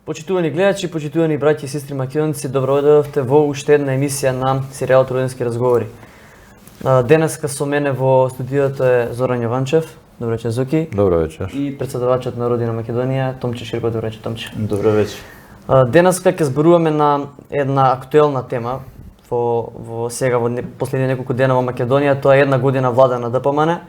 Почитувани гледачи, почитувани браќи и сестри македонци, добродојдовте во уште една емисија на серијалот Родински разговори. Денеска со мене во студиото е Зоран Јованчев. Добро вечер, Зоки. Добро вечер. И председавачот на Родина Македонија, Томче Ширко. Добро вечер, Томче. Добро вечер. Денеска ќе зборуваме на една актуелна тема во последните неколку дена во Македонија. Тоа е една година влада на ДПМН.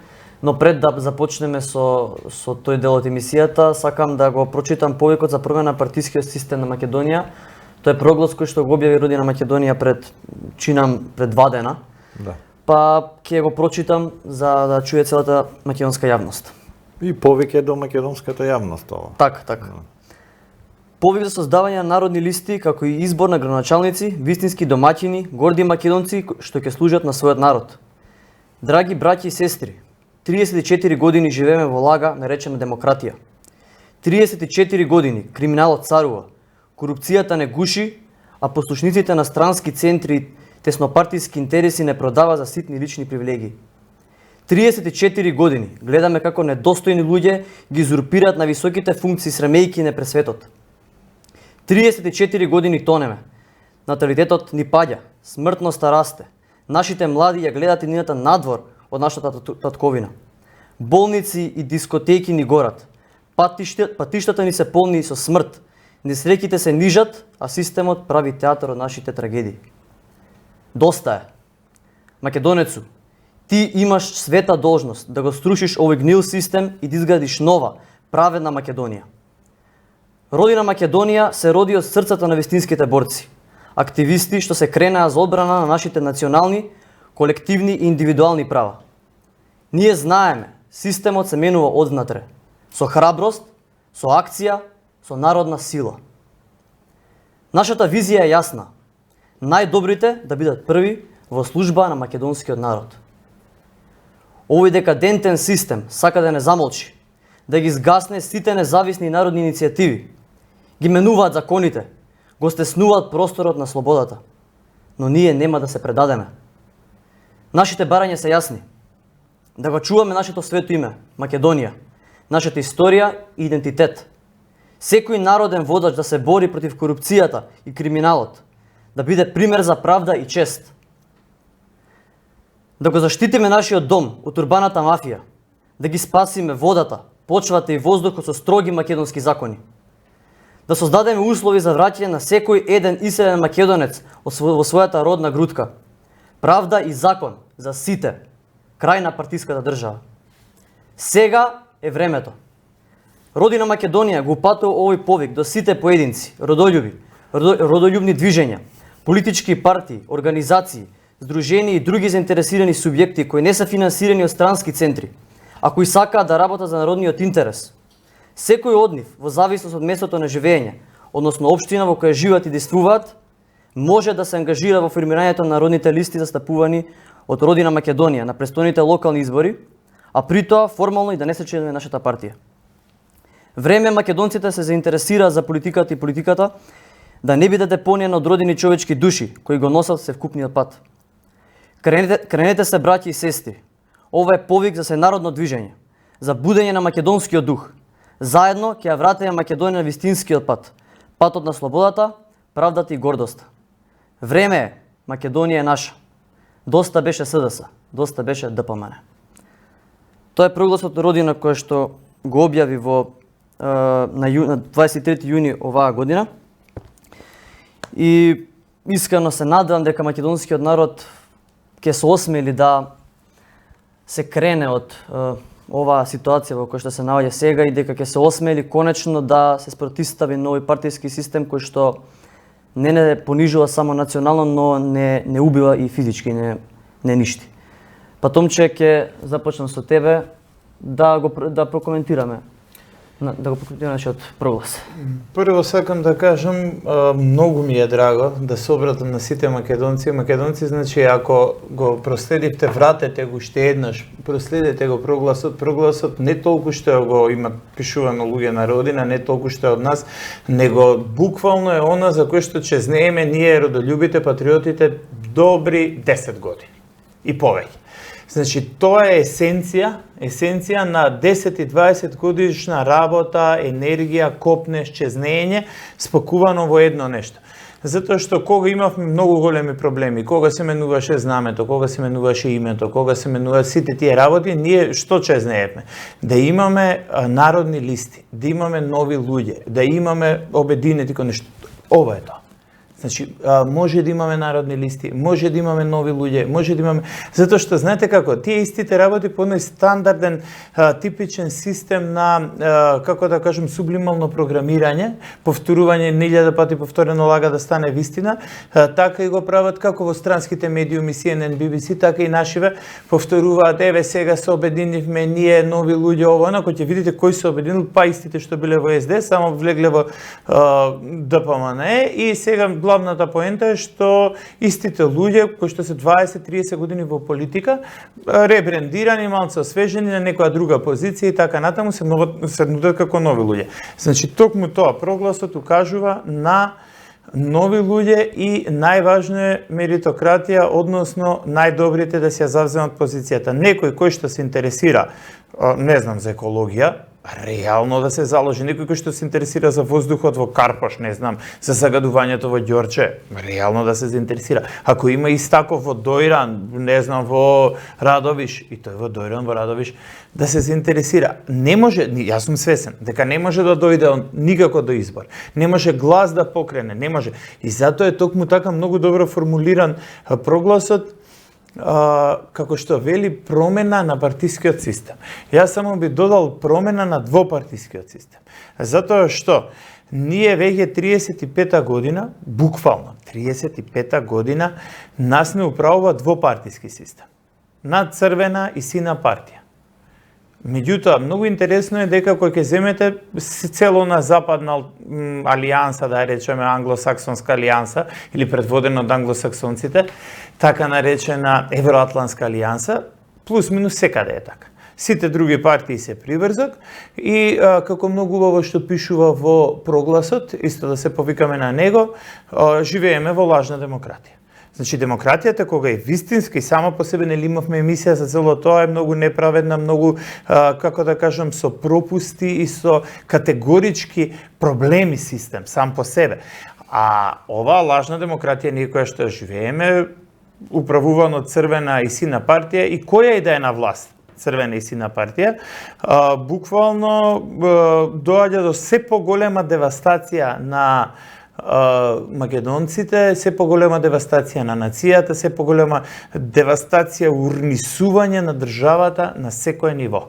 Но пред да започнеме со тој дел од емисијата, сакам да го прочитам повикот за промена на партискиот систем на Македонија. Тој е проглас кој што го објави Родина Македонија пред 2 дена. Да. Па ќе го прочитам за да чуе целата македонска јавност. И повик е до македонската јавност ова. Така. Повик за создавање на народни листи, како и избор на градоначалници, вистински домаќини, горди македонци што ќе служат на својот народ. Драги браќи и сестри, 34 години живееме во лага наречена демократија. 34 години криминалот царува, корупцијата не гуши, а послушниците на странски центри теснопартиски интереси не продава за ситни лични привилегии. 34 години гледаме како недостојни луѓе ги узурпираат на високите функции срамејки не пред светот. 34 години тонеме. Наталитетот ни паѓа, смртноста расте. Нашите млади ја гледат иднината надвор од нашата татковина. Болници и дискотеки ни горат. Патиштата ни се полни со смрт. Несреќите се нижат, а системот прави театар од нашите трагедии. Доста е. Македонецу, ти имаш света должност да го струшиш овој гнил систем и да изградиш нова, праведна Македонија. Родина Македонија се роди од срцата на вистинските борци. Активисти што се кренаа за одбрана на нашите национални, колективни и индивидуални права. Ние знаеме, системот се менува одвнатре, со храброст, со акција, со народна сила. Нашата визија е јасна. Најдобрите да бидат први во служба на македонскиот народ. Овој декадентен систем сака да не замолчи, да ги згасне сите независни народни иницијативи. Ги менуваат законите, го стеснуваат просторот на слободата. Но ние нема да се предадеме. Нашите барања се јасни. Да го чуваме нашето свето име, Македонија, нашата историја и идентитет. Секој народен водач да се бори против корупцијата и криминалот, да биде пример за правда и чест. Да го заштитиме нашиот дом од урбаната мафија, да ги спасиме водата, почвата и воздухот со строги македонски закони. Да создадеме услови за враќање на секој еден иселен македонец во својата родна грудка. Правда и закон за сите, крај на партиската држава. Сега е времето. Родина Македонија го упатува овој повик до сите поединци, родолюбни движења, политички партии, организации, здружени и други заинтересирани субјекти кои не се финансирани од странски центри, а кои сакаат да работат за народниот интерес. Секој од нив, во зависност од местото на живење, односно општина во која живеат и действуваат, може да се ангажира во формирањето на народните листи застапувани од Родина Македонија на престојните локални избори, а при тоа формално и да не се членува нашата партија. Време македонците се заинтересираат за политиката и политиката да не биде депонија на одродени човечки души кои го носат севкупниот пат. Кренете се, браќи и сестри. Ова е повик за сенародно движење, за будење на македонскиот дух. Заедно ќе ја вратиме Македонија на вистинскиот пат, патот на слободата, правдата и гордоста. Време е, Македонија е наша. Доста беше СДС, доста беше ДПМН. Тоа е прогласот Родина кој што го објави на 23 јуни оваа година. И искрено се надевам дека македонскиот народ ќе се осмели да се крене од оваа ситуација во која што се наоѓа сега и дека ќе се осмели конечно да се спротивстави на овој партиски систем кој што не понижува само национално, но не убива и физички, не ништи. Па Томче, ќе започнам со тебе да прокоментираме нашиот проглас. Прво сакам да кажам, многу ми е драго да се обратам на сите македонци, значи ако го проследивте, вратете го уште еднаш, проследете го прогласот не толку што го имат пишувано луѓе на Родина, не толку што е од нас, него буквално е она за кој што ќе знаеме ние родолюбите, патриотите добри 10 години и повеќе. Значи тоа е есенција есенција на 10 и 20 годишна работа, енергија, копнеш, чезнење, спакувано во едно нешто. Затоа што кога имавме многу големи проблеми, кога се менуваше знамето, кога се менуваше името, кога се менуваат сите тие работи, ние што чезнеевме? Да имаме народни листи, да имаме нови луѓе, да имаме обединети кон нешто. Ова е тоа. Значи, може да имаме народни листи, може да имаме нови луѓе, може да имаме... Затоа што, знаете како, тие истите работи по едној стандарден, типичен систем на, како да кажем, сублимално програмирање, повторување 1000 пати повторено лага да стане вистина, така и го прават како во странските медиуми CNN, BBC, така и нашиве повторуваат, еве сега се обединивме, ние нови луѓе, ова, онако ќе видите кои се обединил, па истите што биле во СД, само влегле во ДПМН и сега главната поента е што истите луѓе кои што се 20-30 години во политика, ребрендирани, малку освежени на некоја друга позиција и така натаму се нудат како нови луѓе. Значи токму тоа прогласот укажува на нови луѓе и најважно е меритократија, односно најдобрите да се ја завземат позицијата. Некој кој што се интересира, не знам, за екологија, реално да се заложи. Некој кој што се интересира за воздухот во Карпош, не знам, за загадувањето во Ѓорче, реално да се заинтересира. Ако има Истаков во Дојран, не знам, во Радовиш, и тој во Дојран, во Радовиш, да се заинтересира. Не може, јас сум свесен, дека не може да дојде никако до избор. Не може глас да покрене, не може. И затоа е токму така многу добро формулиран прогласот, како што вели промена на партискиот систем. Јас само би додал промена на двопартискиот систем. Затоа што ние веќе 35-та година, буквално 35-та година, нас не управува двопартиски систем. На црвена и сина партија. Меѓутоа, многу интересно е дека кога ќе земете цело на западна алијанса, да речеме англосаксонска алијанса, или предводена од англосаксонците, така наречена Евроатлантска алијанса, плюс минус секаде е така. Сите други партии се приврзок и како многу убаво што пишува во прогласот, исто да се повикаме на него, живееме во лажна демократија. Значи, демократијата, кога е вистинска и само по себе нели имавме емисија за цело тоа, е многу неправедна, многу, како да кажам, со пропусти и со категорички проблеми систем, сам по себе. А оваа лажна демократија, ние која што живееме, управувано од црвена и сина партија, и која и да е на власт, црвена и сина партија, буквално доаѓа до се поголема девастација на македонците, се поголема девастација на нацијата, се поголема девастација, урнисување на државата на секој ниво.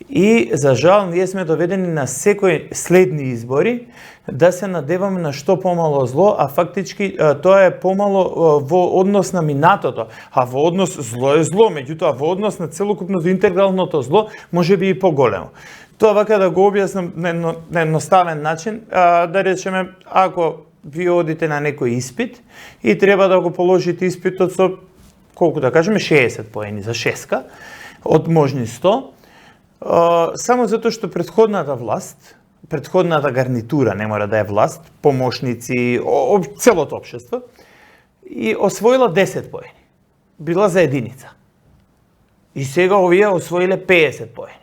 И, за жал, ние сме доведени на секој следни избори да се надеваме на што помало зло, а фактички тоа е помало во однос на минатото, а во однос зло е зло, меѓутоа во однос на целокупното интегралното зло може би и поголемо. Тоа вака да го објаснам на едноставен начин, да речеме, ако ви одите на некој испит и треба да го положите испитот со, колку да кажеме, 60 поени за шеска, од можни 100, само затоа што предходната власт, предходната гарнитура, не мора да е власт, помошници, целото општество, и освоила 10 поени. Била за единица. И сега овие освоиле 50 поени.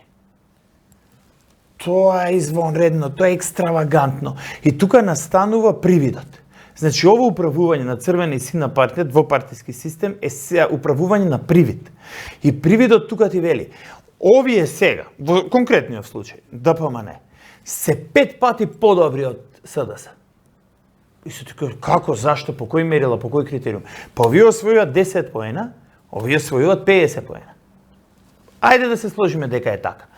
Тоа е извонредно, тоа е екстравагантно. И тука настанува привидот. Значи, ово управување на црвена и сина партија, двопартиски систем, е управување на привид. И привидот тука ти вели, овие сега, во конкретниот случај, ДПМН, се 5 пати подобри од СДС. И се ти кажа, како, зашто, по кој мерила, по кој критериум? Па овие освојуваат 10 поена, овие освојуваат 50 поена. Ајде да се сложиме дека е така.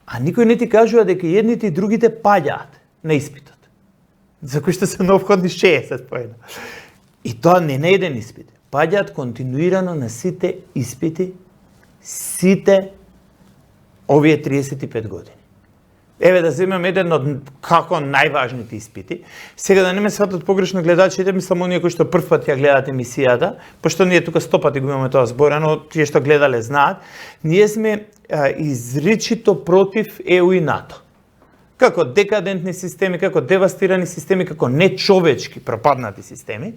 А никој не ти кажува дека едните и другите паѓаат на испитот, за кои што се неопходни 60 поена. И тоа не на еден испит. Паѓаат континуирано на сите испити, сите овие 35 години. Еве да земем еден од како најважните испити. Сега да не ме сватат погрешно гледачите, мислам оние кои што прв пат ја гледаат емисијата, пошто ние тука 100 пати го имаме тоа зборено, тие што гледале знаат, ние сме изричито против ЕУ и НАТО. како декадентни системи, како девастирани системи, како нечовечки, пропаднати системи.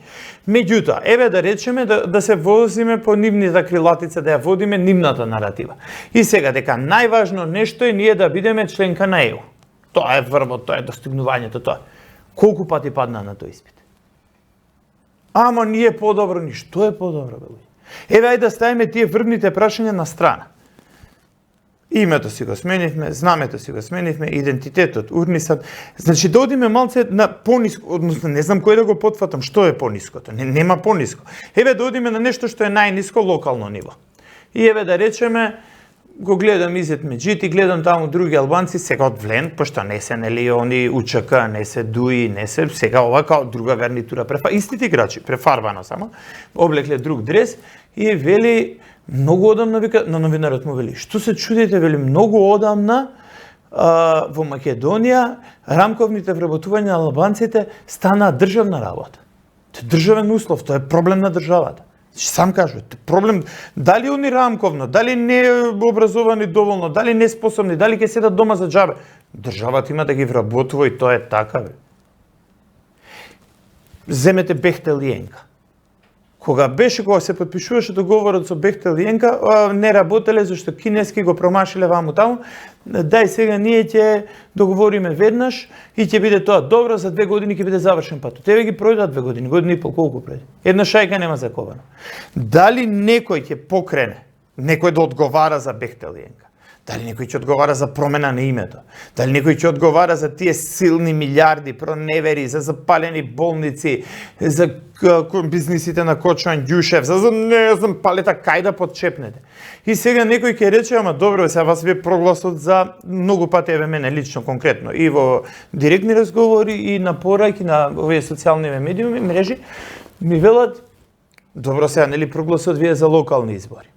Меѓутоа, еве да речеме да се возиме по нивната крилатица, да ја водиме нивната наратива. И сега дека најважно нешто е ние да бидеме членка на ЕУ. Тоа е врвот, тоа е достигнувањето, тоа. Колку пати падна на тој испит? Ама ние подобро, ништо е подобро, бе. Еве ајде да ставиме тие врвните прашања на страна. Името си го сменивме, знамето си го сменивме, идентитетот, урнисат. Значи да одиме малце на пониско, односно не знам кој да го потфатам, што е пониското, нема пониско. Еве да одиме на нешто што е најниско локално ниво. И еве да речеме, го гледам Изет Меджити, гледам таму други албанци, сега од Влен, пошто не се нели они УЧК, не се ДУИ, не се, сега ова као друга гарнитура, истите играчи, префарбано само, облекле друг дрес и вели, многу одамна, вика, на новинарот му вели, што се чудите, вели, многу одамна во Македонија рамковните вработувања на албанците стана државна работа. Тоа е државен услов, тоа е проблем на државата. Сам кажу, проблем, дали они рамковно, дали не образовани доволно, дали не способни, дали ќе седат дома за џабе. Државата има да ги вработува и тоа е така, бе. Земете Бехтел и Енка. Кога се подпишуваше договорот со Бехтел и Енка, не работеле зашто кинески го промашиле ваму таму. Дај сега ние ќе договориме веднаш и ќе биде тоа добро, за 2 години ќе биде завршен патот. Еве ги пројдат 2 години, година и пол, колку преди. Една шајка нема закована. Дали некој ќе покрене, некој да одговара за Бехтел и Енка? Дали некој ќе одговара за промена на името? Дали некој ќе одговара за тие силни милиарди проневери, за запалени болници, за бизнисите на Кочан Ѓушев, за не знам палета кај да подчепнете? И сега некој ќе рече, ама добро, сега вас вие прогласот за многу пати, еве мене лично, конкретно, и во директни разговори, и на пораки на овие социјални медиуми, мрежи, ми велат, добро сега, нели прогласот вие за локални избори?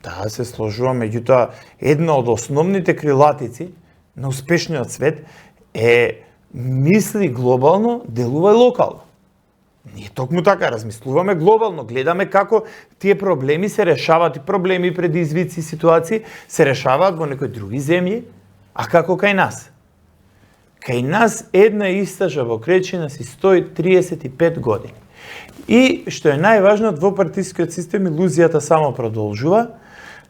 Да, се сложува, меѓутоа, една од основните крилатици на успешниот свет е мисли глобално, делувај локално. Ние токму така размислуваме глобално, гледаме како тие проблеми се решаваат, и проблеми, предизвици, ситуации се решаваат во некои други земји, а како кај нас? Кај нас една иста жабокречина си стои 35 години. И што е најважно, двопартискиот систем илузијата само продолжува,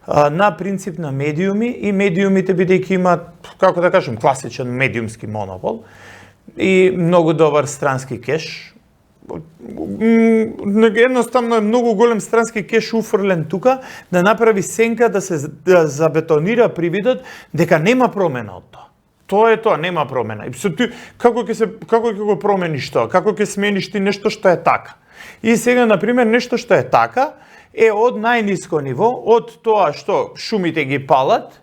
на принцип на медиуми, и медиумите бидејќи имаат, како да кажем, класичен медиумски монопол и многу добар странски кеш. Едноставно е многу голем странски кеш уфрлен тука да направи сенка да се забетонира привидот дека нема промена од тоа. Тоа е тоа, нема промена. И ти како ќе го промениш тоа? Како ќе смениш ти нешто што е така? И сега, например, нешто што е така е од најниско ниво, од тоа што шумите ги палат,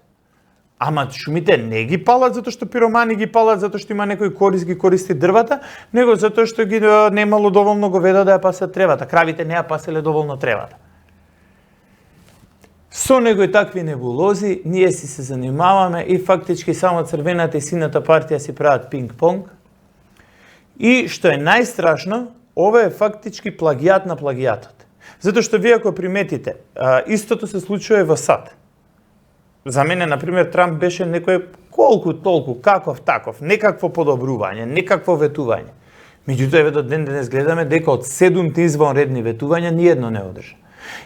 ама шумите не ги палат затоа што пиромани ги палат, затоа што има некој ги користи дрвата, него затоа што ги немало доволно говеда да ја пасат тревата. Кравите не ја паселе доволно тревата. Со некои такви небулози ние си се занимаваме и фактички само црвената и сината партија си прават пинг-понг. И што е најстрашно, ова е фактички плагијат на плагијатот. Затоа што вие ако приметите, истото се случува и во САД. За мене, например, Трамп беше некој колку толку, каков таков, некакво подобрување, некакво ветување. Меѓутоа, еве до ден денес гледаме дека од 7 извонредни ветувања ниедно не одржа.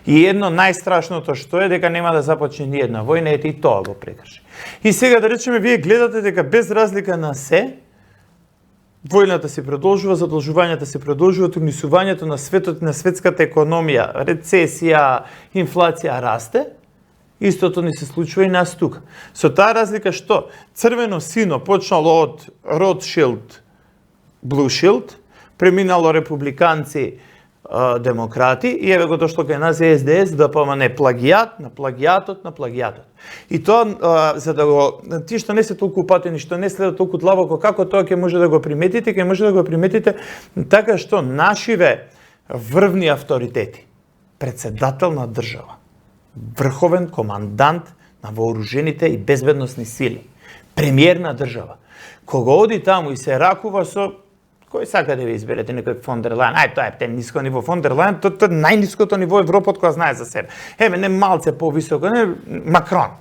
И едно најстрашното што е дека нема да започне ни една војна, ете и тоа го прекрши. И сега да речеме, вие гледате дека без разлика на се, војната се продолжува, задолжувањата се продолжуваат, унисувањето на светот, на светската економија, рецесија, инфлација расте. Истото ни се случува и нас тука. Со таа разлика што црвено-сино почнало од Ротшилд, Блушилд, преминало републиканци, демократи, и еве го дошло кај нас СДС, ДПМН, плагијат на плагијатот на плагијатот. И тоа, за да го, ти што не се толку упатени, што не следат толку длабоко, како тоа ќе може да го приметите, ќе може да го приметите така што нашиве врвни авторитети, председател на држава, врховен командант на вооружените и безбедносни сили, премиер на држава, кога оди таму и се ракува со кој сака да ви изберете, некој фон дер Лајен, ај тоа е ниско ниво, фон дер Лајен, тоа е најниското ниво Европот која знае за себе. Еве, не малце повисоко, не Макрон.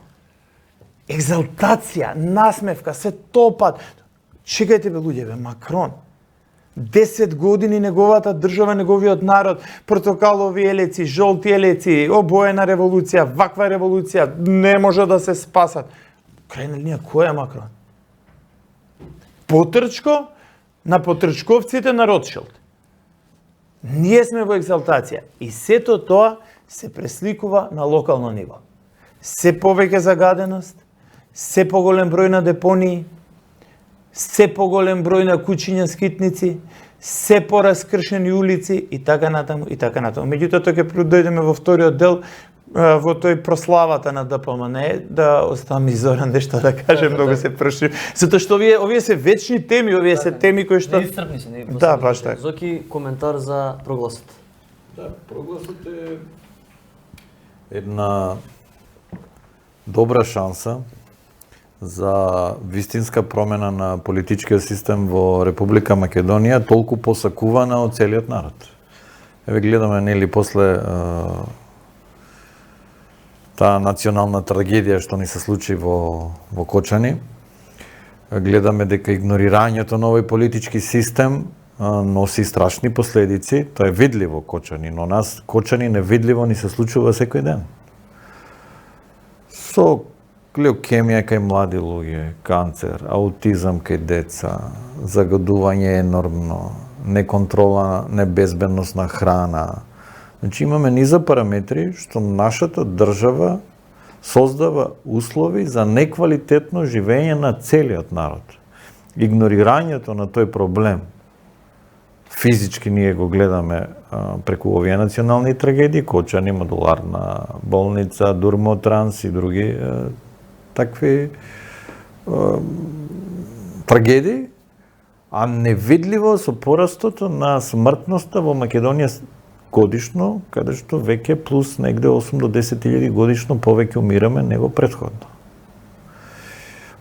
Екзалтација, насмевка, се топат. Чекајте бе луѓе, бе, Макрон. 10 години неговата држава, неговиот народ, портокалови елеци, жолти елеци, обоена револуција, ваква револуција, не може да се спасат. Крајна линија, кој е Макрон? Потрчко на потрчковците на Ротшилд. Ние сме во екзалтација и сето тоа се пресликува на локално ниво. Се повеќе загаденост, се поголем број на депонии, се поголем број на куќиња скитници, се поразкршени улици и така натаму и така натаму. Меѓутоа тоа ќе дојдеме во вториот дел во тој прославата на ДПМН, да оставам Зоран нешто да каже, многу се проши. Затоа што овие се вечни теми, овие се теми кои што неисцрпни се, не. Да, баш така. Зоки, коментар за прогласот. Да, прогласот е една добра шанса за вистинска промена на политичкиот систем во Република Македонија, толку посакувана од целиот народ. Еве гледаме нели после таа национална трагедија што ни се случи во Кочани. Гледаме дека игнорирањето на овој политички систем носи страшни последици. Тоа е видливо Кочани, но нас Кочани невидливо ни се случува секој ден. Со леукемија кај млади луѓе, канцер, аутизам кај деца, загадување енормно, неконтрола, небезбедност на храна. Значи имаме низа параметри што нашата држава создава услови за неквалитетно живење на целиот народ. Игнорирањето на тој проблем, физички ние го гледаме преку овие национални трагедии, Кочани, модуларна болница, Дурмотранс и други такви трагедии, а невидливо со порастото на смртноста во Македонија годишно, каде што веќе плюс негде 8 до 10.000 годишно повеќе умираме него претходно.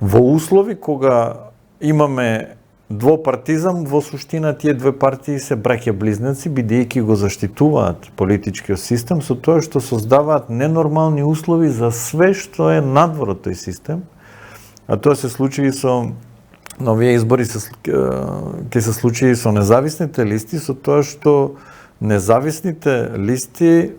Во услови кога имаме двопартизам, во суштина тие две партии се браќа близнаци, бидејќи го заштитуваат политичкиот систем со тоа што создаваат ненормални услови за све што е надвор од тој систем. А тоа се случи и со новија избори, ќе се случи и со независните листи, со тоа што независните листи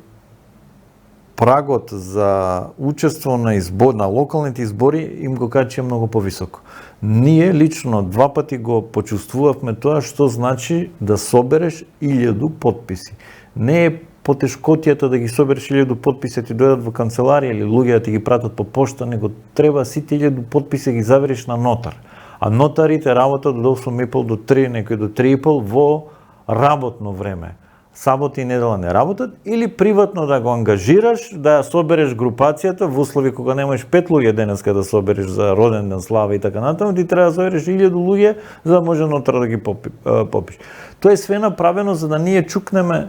прагот за учество на локалните избори им го качи многу повисоко. Ние лично 2 пати го почувствувавме тоа што значи да собереш 1000 потписи. Не е потешкотијата да ги собереш 1000 потписи, ти дојдат во канцеларија или луѓе да ти ги пратат по пошта, него треба сите 1000 потписи ги завериш на нотар. А нотарите работат до 8:30 до 3, некој до 3:30 во работно време. Сабота и недела не работат, или приватно да го ангажираш, да ја собереш групацијата во услови кога немаш 5 луѓе денеска да собереш за роден ден, слава и така натаму, ти треба да собереш 1000 луѓе за да може нотар да ги попиш. Тоа е све направено за да ние чукнеме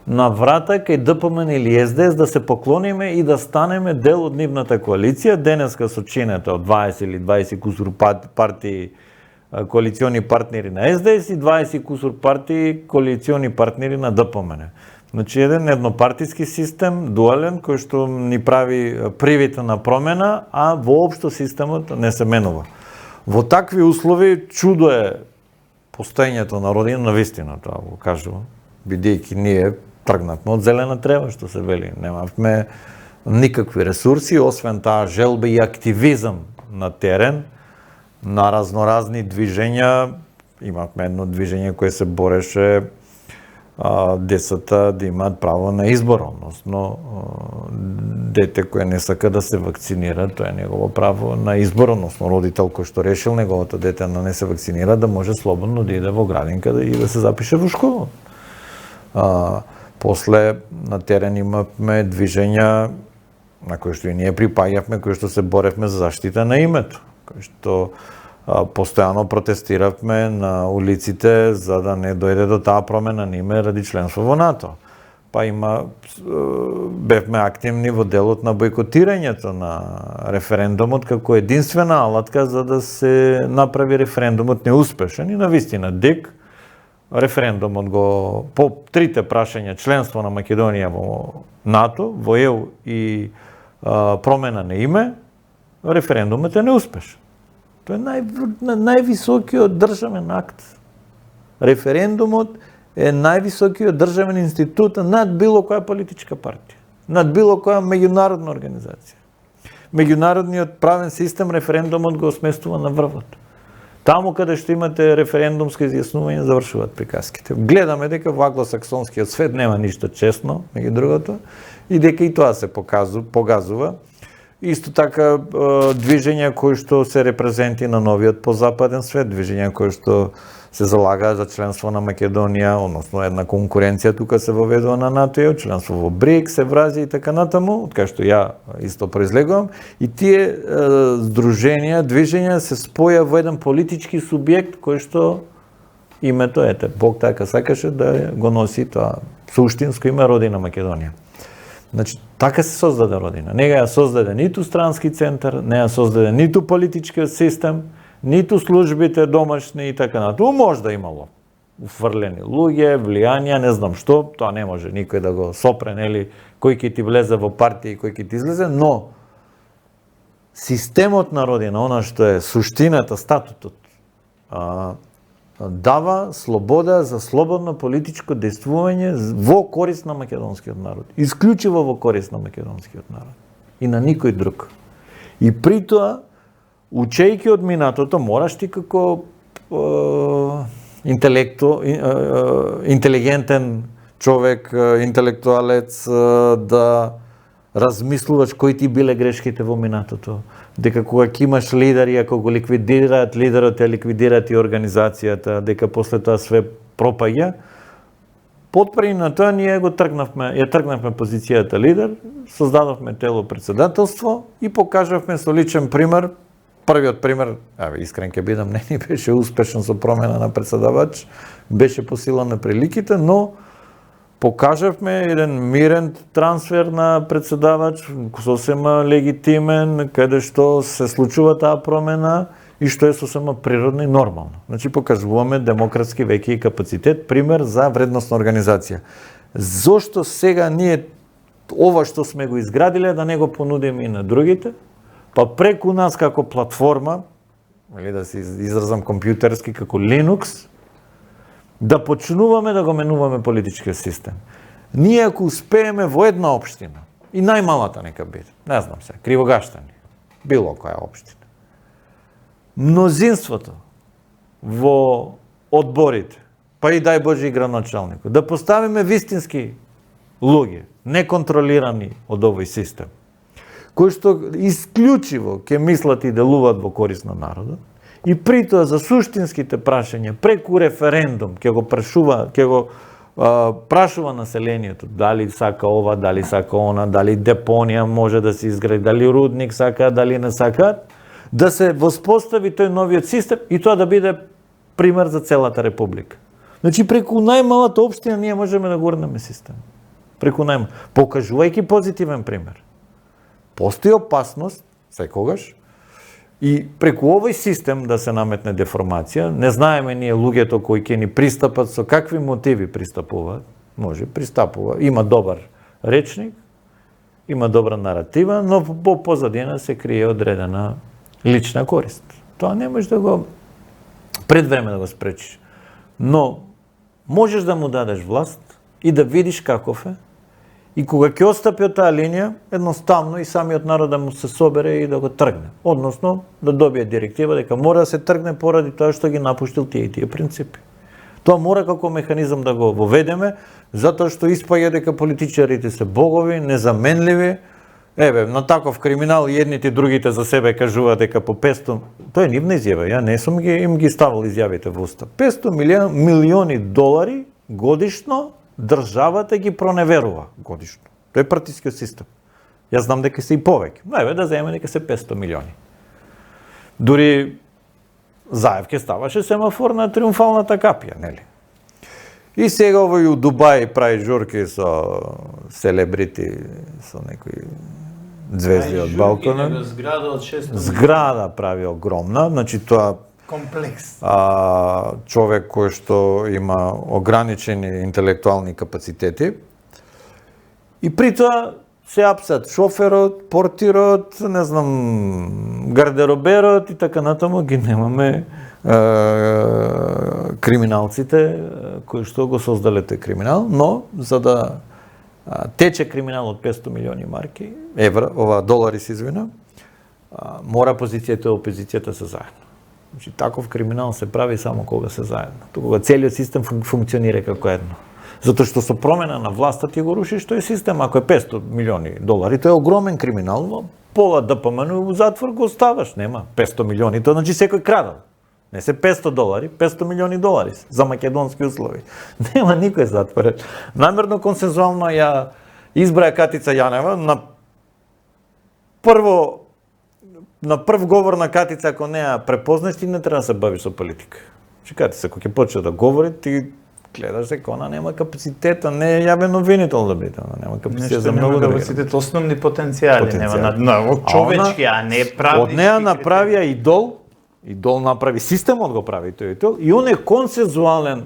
на врата кај ДПМН или СДС да се поклониме и да станеме дел од нивната коалиција. Денеска со чинета од 20 или 20 кусур партии коалициони партнери на СДС и 20 кусур партии коалициони партнери на ДПМН. Значи еден еднопартиски систем, дуален, кој што ни прави привита на промена, а воопшто системот не се менува. Во такви услови чудо е постоењето на родина на вистина, тоа го кажувам, бидејќи ние тргнавме од зелена трева, што се вели, немавме никакви ресурси, освен таа желба и активизам на терен, на разноразни движења. Имавме едно движење кое се бореше децата да имаат право на избор, односно дете кое не сака да се вакцинира, тоа е негово право на избор, односно родител кој што решил неговото дете да не се вакцинира, да може слободно да иде во градинка и да се запише во школа. После на терен имавме движења на кои што и ние припаѓавме, кои што се боревме за заштита на името, кои што постојано протестиравме на улиците за да не дојде до таа промена на име ради членство во НАТО. Па бевме активни во делот на бойкотирањето на референдумот како единствена алатка за да се направи референдумот неуспешен и навистина ДИК референдумот го по трите прашања членство на Македонија во НАТО, во ЕУ и промена на име, референдумот е неуспешен. Тоа е највисокиот државен акт. Референдумот е највисокиот државен институт над било која политичка партија, над било која меѓународна организација. Меѓународниот правен систем референдумот го сместува на врвот. Таму каде што имате референдумско изјаснување завршуваат приказките. Гледаме дека во англосаксонскиот свет нема ништо честно, меѓу другото, и дека и тоа се погазува. Исто така движења кои што се репрезенти на новиот позападен свет, движења кои што се залагаат за членство на Македонија, односно една конкуренција тука се воведува на НАТО, членство во БРИКС, Евразија и така натаму, од кај што ја исто произлегувам, и тие здруженија, движења се споја во еден политички субјект кој што името, Бог така сакаше да го носи тоа суштинско име Родина Македонија. Значи, така се создаде Родина. Не ја создаде ниту странски центар, не ја создаде ниту политичкиот систем, ниту службите домашни и така натаму. Може да имало уфрлени луѓе, влијанија, не знам што, тоа не може никој да го сопре, нели, кој ќе ти влезе во партија и кој ќе ти излезе, но системот на Родина, она што е суштината, статутот, дава слобода за слободно политичко действување во корист на македонскиот народ. Исклучиво во корист на македонскиот народ. И на никој друг. И при тоа, учејќи од минатото, мораш ти како интелигентен човек, интелектуалец, да размислуваш кои ти биле грешките во минатото. Дека кога ќе имаш лидери, ако го ликвидираат лидерот, ја ликвидираат и организацијата, дека после тоа све пропаѓа. Потпрени на тоа ние ја тргнавме позицијата лидер, создадовме тело председателство и покажавме со личен пример. Првиот пример, искрен ќе бидам, не ни беше успешен со промена на председавач, беше по сила на приликите, но покажавме еден мирен трансфер на председавач, сосема легитимен, каде што се случува таа промена и што е сосема природно и нормално. Значи покажуваме демократски веќе и капацитет, пример за вредностна организација. Зошто сега ние ова што сме го изградиле да не го понудиме и на другите? Па преку нас како платформа, или да се изразам компјутерски како Linux, да почнуваме да го менуваме политичкиот систем. Ние ако успееме во една општина, и најмалата нека биде, не знам се, Кривогаштани, било која општина, мнозинството во одборите, па и дај Боже и градоначалникот, да поставиме вистински луѓе, неконтролирани од овој систем, кои што исклучиво ќе мислат и делуваат во корист на народот, и при тоа за суштинските прашања преку референдум ќе го прашува населението дали сака ова, дали сака она, дали депонија може да се изгради, дали рудник сака, дали не сака, да се воспостави тој новиот систем и тоа да биде пример за целата република. Значи преку најмалата општина ние можеме да гурнеме систем. Преку покажувајќи позитивен пример. Постои опасност секогаш и преку овој систем да се наметне деформација. Не знаеме ние луѓето кои ќе ни пристапат, со какви мотиви пристапуваат. Може пристапува, има добар речник, има добра наратива, но по позадина се крие одредена лична корист. Тоа не можеш да го пред време да го спречиш. Но можеш да му дадеш власт и да видиш каков е. И кога ќе отстапи од таа линија, едноставно и самиот народ да му се собере и да го тргне. Односно, да добие директива дека мора да се тргне поради тоа што ги напуштил тие принципи. Тоа мора како механизам да го воведеме, затоа што испаѓа дека политичарите се богови, незаменливи. На таков криминал едните и другите за себе кажуваат дека по 500... Тоа е нивна изјава, ја не сум им ги ставил изјавите во уста. 500 милиони долари годишно државата ги проневерува годишно. Тоа е партискиот систем. Јас знам дека се и повеќе. Да земе дека се 500 милиони. Дури Заев ке ставаше семафор на Триумфалната капија, нели? И сега овој у Дубај прави журки со селебрити, со некои звезди од балкона. Зграда од 600. Зграда прави огромна, значи тоа комплекс. Човек кој што има ограничени интелектуални капацитети. И при тоа се апсат шоферот, портирот, не знам, гардероберот и така натаму ги немаме криминалците кои што го создале тој криминал, но за да тече криминал од 500 милиони марки, долари се извина, мора позицијата и опозицијата се заедно. Значи, таков криминал се прави само кога се заедно. Кога целиот систем функционира како едно. Затоа што со промена на власта ти го рушиш тој систем, ако е 500 милиони долари, тоа е огромен криминал, но пола ДПМН во затвор го оставаш, нема 500 милиони, тоа значи секој крадал. Не се 500 долари, 500 милиони долари за македонски услови. Нема никој затворен. Намерно консензуално ја избраја Катица Јанева на прв говор на Катица, ако не ја препознаш, ти не треба да се бавиш со политика. Че Катица, ако ќе почне да говори, ти гледаш дека она нема капацитет, не е јавен обвинител да биде, она нема капацитет за многу да капацитет, основни потенцијали, нема на човечки, а не правни. Од неа направија идол направи системот го прави тој идол и он е консензуален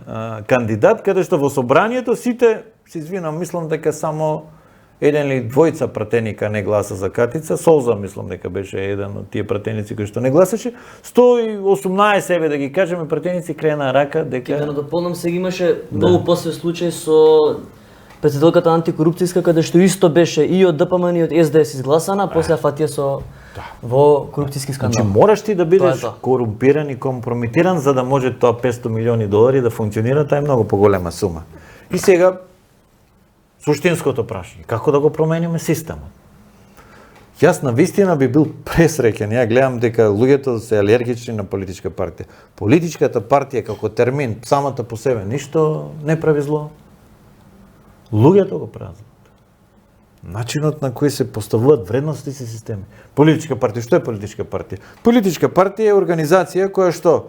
кандидат каде што во собранието сите се извинам, мислам дека само еден или двојца пратеника не гласа за Катица, Солза мислам дека беше еден од тие пратеници кои што не гласаше, 118 еве да ги кажеме пратеници крена рака дека Да дополнам, сега имаше многу посебен случај со председателката антикорупцијска каде што исто беше и од ДПМН и од СДС изгласана, а после фатија со во корупцијски скандал. Значи мораш ти да бидеш корумпиран и компрометиран за да може тоа 500 милиони долари да функционира, таа е многу поголема сума. И сега суштинското прашање, како да го промениме системот? Јас навистина би бил пресреќен, ја гледам дека луѓето се алергични на политичка партија. Политичката партија како термин, самата по себе, ништо не прави зло. Луѓето го прават. Начинот на кој се поставуваат вредности и системи. Политичка партија, што е политичка партија? Политичка партија е организација која што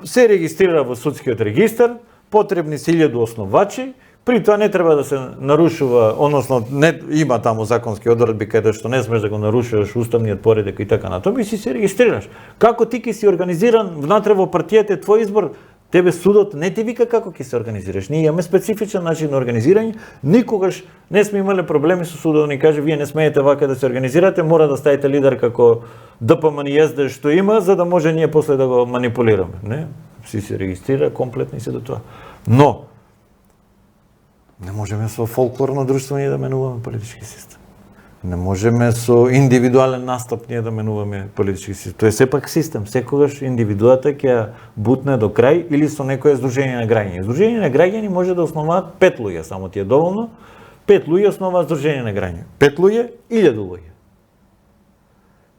се регистрира во судскиот регистар, потребни се 1000 основачи, при тоа не треба да се нарушува, односно не има таму законски одредби каде што не смеш да го нарушуваш уставниот поредок и така натаму и си се регистрираш. Како ти ќе си организиран внатре во партијата е твој избор, тебе судот не ти вика како ќе се организираш. Ние имаме специфичен начин на организирање, никогаш не сме имале проблеми со судот, ни каже вие не смеете вака да се организирате, мора да ставите лидер како ДПМН и СДС што има за да може ние после да го манипулираме, не? Си се регистрира комплетно и се до тоа. Но не можеме со фолклорно друштво ние да менуваме политички систем. Не можеме со индивидуален настап ние да менуваме политички систем. Тоа е сепак систем. Секогаш индивидуата ќе бутне до крај или со некое здружение на граѓани. Здружение на граѓани може да основаат 5 луѓе, само ти е доволно. 5 луѓе основаат здружение на граѓани. 5 луѓе, 1000 луѓе.